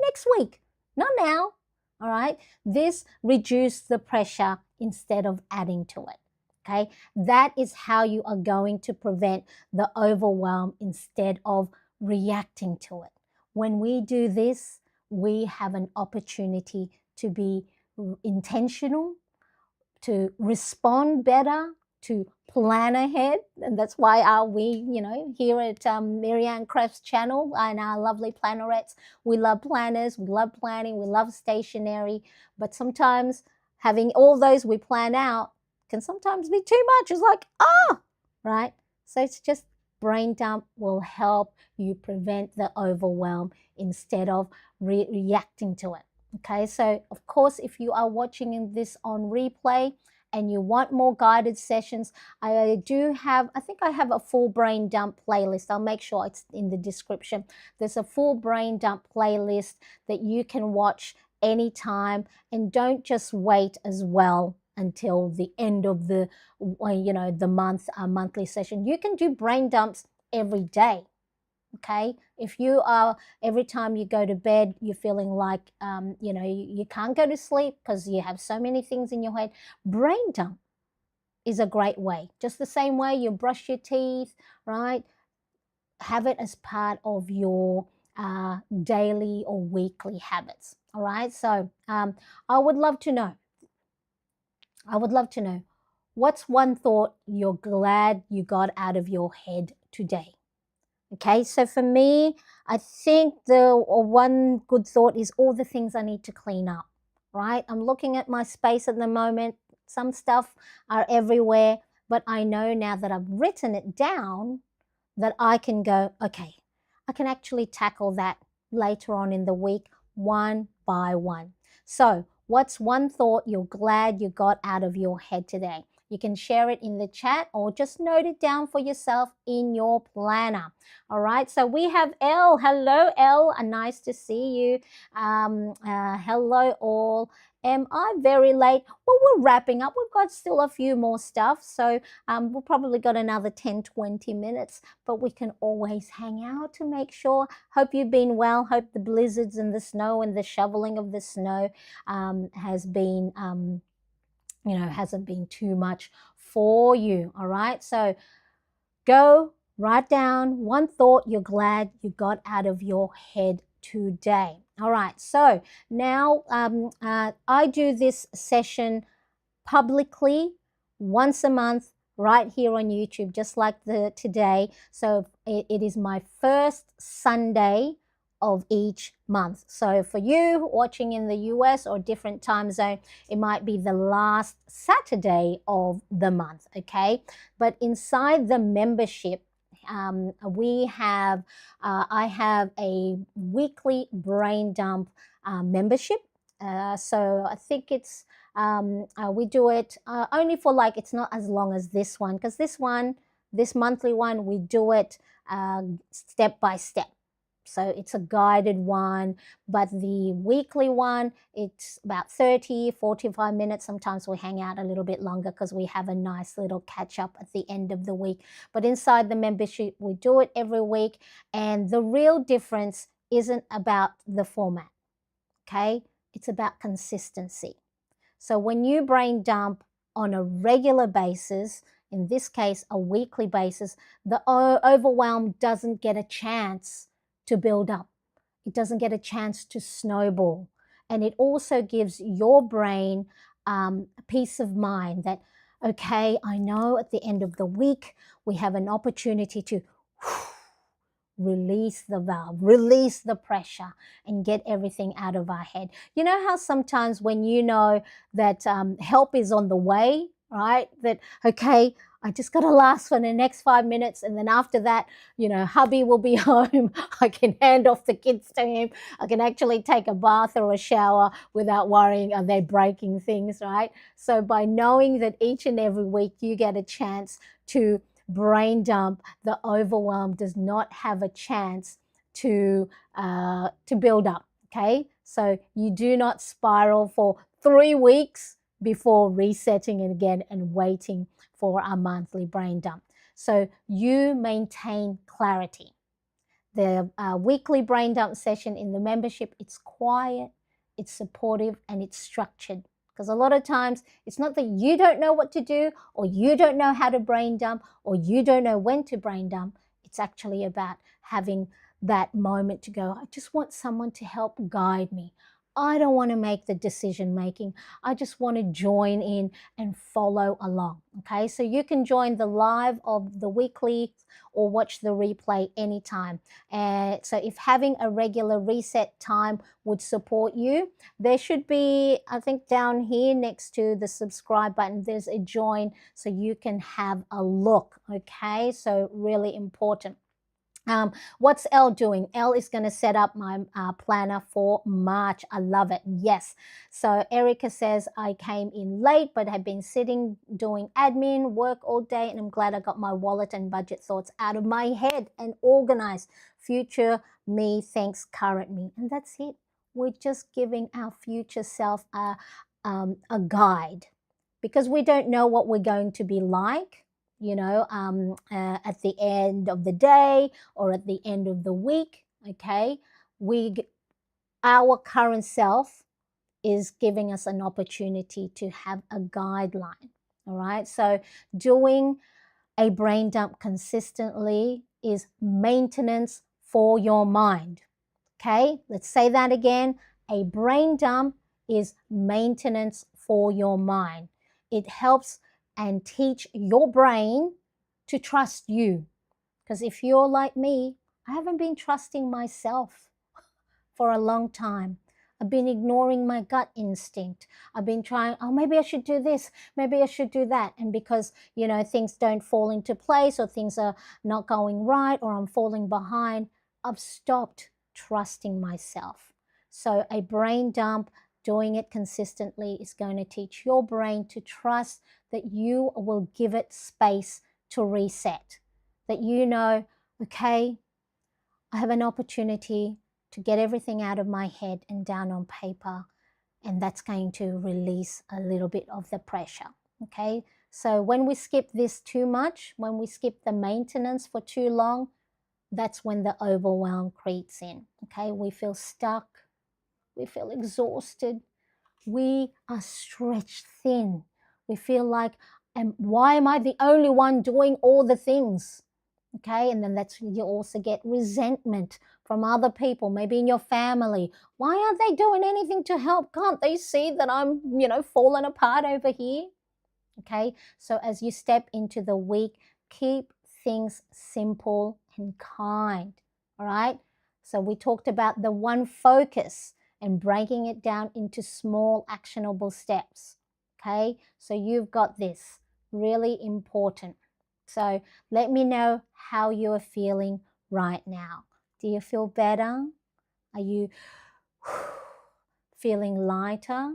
A: Next week, not now. All right, this reduces the pressure instead of adding to it. Okay, that is how you are going to prevent the overwhelm instead of reacting to it. When we do this, we have an opportunity to be intentional, to respond better, to plan ahead. And that's why we, here at Marianne Crafts channel and our lovely plannerettes, we love planners, we love planning, we love stationery. But sometimes having all those we plan out can sometimes be too much. It's like, right? So it's just brain dump will help you prevent the overwhelm instead of reacting to it. Okay, so of course, if you are watching this on replay and you want more guided sessions, I do have, I think I have a full brain dump playlist. I'll make sure it's in the description. There's a full brain dump playlist that you can watch anytime, and don't just wait as well until the end of the the monthly session. You can do brain dumps every day. Okay, if you are, every time you go to bed you're feeling like you can't go to sleep because you have so many things in your head, brain dump is a great way. Just the same way you brush your teeth, right? Have it as part of your daily or weekly habits. All right, so I would love to know, what's one thought you're glad you got out of your head today? Okay, so for me, I think the one good thought is all the things I need to clean up, right? I'm looking at my space at the moment. Some stuff are everywhere, but I know now that I've written it down that I can go, okay, I can actually tackle that later on in the week, one by one. So, what's one thought you're glad you got out of your head today? You can share it in the chat or just note it down for yourself in your planner. All right, so we have Elle. Hello, Elle. Nice to see you. Hello, all. Am I very late? Well, we're wrapping up. We've got still a few more stuff. So we've probably got another 10, 20 minutes, but we can always hang out to make sure. Hope you've been well. Hope the blizzards and the snow and the shoveling of the snow has been, hasn't been too much for you. All right. So go write down one thought you're glad you got out of your head today. All right. So now I do this session publicly once a month right here on YouTube, just like today. So it is my first Sunday of each month. So for you watching in the US or different time zone, it might be the last Saturday of the month, okay? But inside the membership, we have, I have a weekly brain dump membership. So I think it's, we do it only for like, it's not as long as this one, because this monthly one, we do it step by step. So it's a guided one, but the weekly one, it's about 30, 45 minutes. Sometimes we hang out a little bit longer because we have a nice little catch up at the end of the week. But inside the membership, we do it every week. And the real difference isn't about the format, okay? It's about consistency. So when you brain dump on a regular basis, in this case, a weekly basis, the overwhelm doesn't get a chance to build up. It doesn't get a chance to snowball. And it also gives your brain peace of mind that, okay, I know at the end of the week, we have an opportunity to release the valve, release the pressure, and get everything out of our head. You know how sometimes when you know that help is on the way, right? That, okay, I just got to last for the next 5 minutes. And then after that, hubby will be home. I can hand off the kids to him. I can actually take a bath or a shower without worrying, are they breaking things, right? So by knowing that each and every week you get a chance to brain dump, the overwhelm does not have a chance to build up, okay? So you do not spiral for 3 weeks before resetting it again and waiting for a monthly brain dump. So you maintain clarity. The weekly brain dump session in the membership, it's quiet, it's supportive, and it's structured. Because a lot of times it's not that you don't know what to do, or you don't know how to brain dump, or you don't know when to brain dump. It's actually about having that moment to go, I just want someone to help guide me. I don't want to make the decision making. I just want to join in and follow along. Okay, so you can join the live of the weekly or watch the replay anytime. And so if having a regular reset time would support you, there should be, I think down here next to the subscribe button, there's a join so you can have a look. Okay, so really important. What's Elle doing? Elle is going to set up my planner for March. I love it. Yes. So Erica says, I came in late, but have been sitting doing admin work all day. And I'm glad I got my wallet and budget thoughts out of my head and organized. Future me thanks current me. And that's it. We're just giving our future self a guide because we don't know what we're going to be like, at the end of the day or at the end of the week. Okay, we our current self is giving us an opportunity to have a guideline. All right, so doing a brain dump consistently is maintenance for your mind. Okay, let's say that again. A brain dump is maintenance for your mind. It helps and teach your brain to trust you. Because if you're like me, I haven't been trusting myself for a long time. I've been ignoring my gut instinct. I've been trying, oh, maybe I should do this, maybe I should do that. And because, things don't fall into place or things are not going right or I'm falling behind, I've stopped trusting myself. So a brain dump, doing it consistently, is going to teach your brain to trust that you will give it space to reset. That okay, I have an opportunity to get everything out of my head and down on paper, and that's going to release a little bit of the pressure. Okay, so when we skip this too much, when we skip the maintenance for too long, that's when the overwhelm creeps in. Okay, we feel stuck, we feel exhausted, we are stretched thin, we feel like, and why am I the only one doing all the things? Okay, and then that's you also get resentment from other people, maybe in your family. Why aren't they doing anything to help? Can't they see that I'm falling apart over here? Okay, so as you step into the week, keep things simple and kind. All right, so we talked about the one focus and breaking it down into small actionable steps. Okay, so you've got this, really important. So let me know how you're feeling right now. Do you feel better? Are you feeling lighter?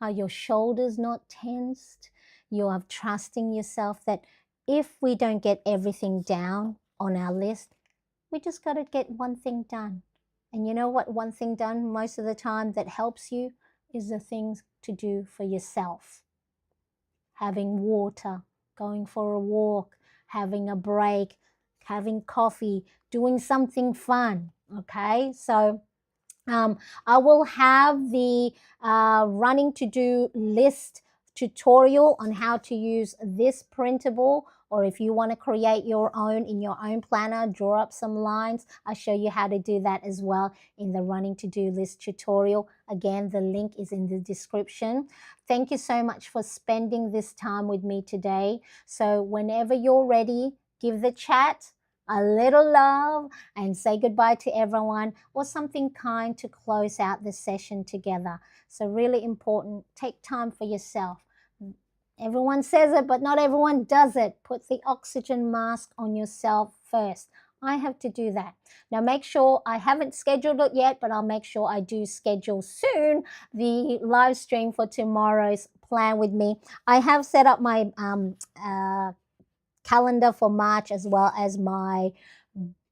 A: Are your shoulders not tensed? You are trusting yourself that if we don't get everything down on our list, we just got to get one thing done. And you know what one thing done most of the time that helps you is the things to do for yourself. Having water, going for a walk, having a break, having coffee, doing something fun. Okay, so I will have the running to do list tutorial on how to use this printable, or if you want to create your own in your own planner, draw up some lines. I'll show you how to do that as well in the running to do list tutorial. Again, the link is in the description. Thank you so much for spending this time with me today. So whenever you're ready, give the chat a little love and say goodbye to everyone, or something kind to close out the session together. So really important, take time for yourself. Everyone says it, but not everyone does it. Put the oxygen mask on yourself first. I have to do that. Now make sure, I haven't scheduled it yet, but I'll make sure I do schedule soon the live stream for tomorrow's Plan With Me. I have set up my calendar for March as well as my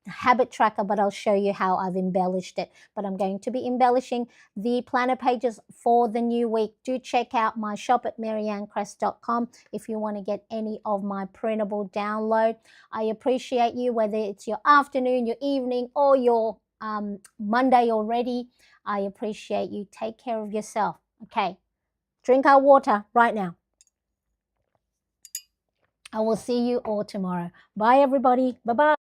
A: habit tracker, but I'll show you how I've embellished it. But I'm going to be embellishing the planner pages for the new week. Do check out my shop at maryanncrest.com if you want to get any of my printable download. I appreciate you, whether it's your afternoon, your evening, or your Monday already. I appreciate you. Take care of yourself. Okay, drink our water right now. I will see you all tomorrow. Bye, everybody. Bye-bye.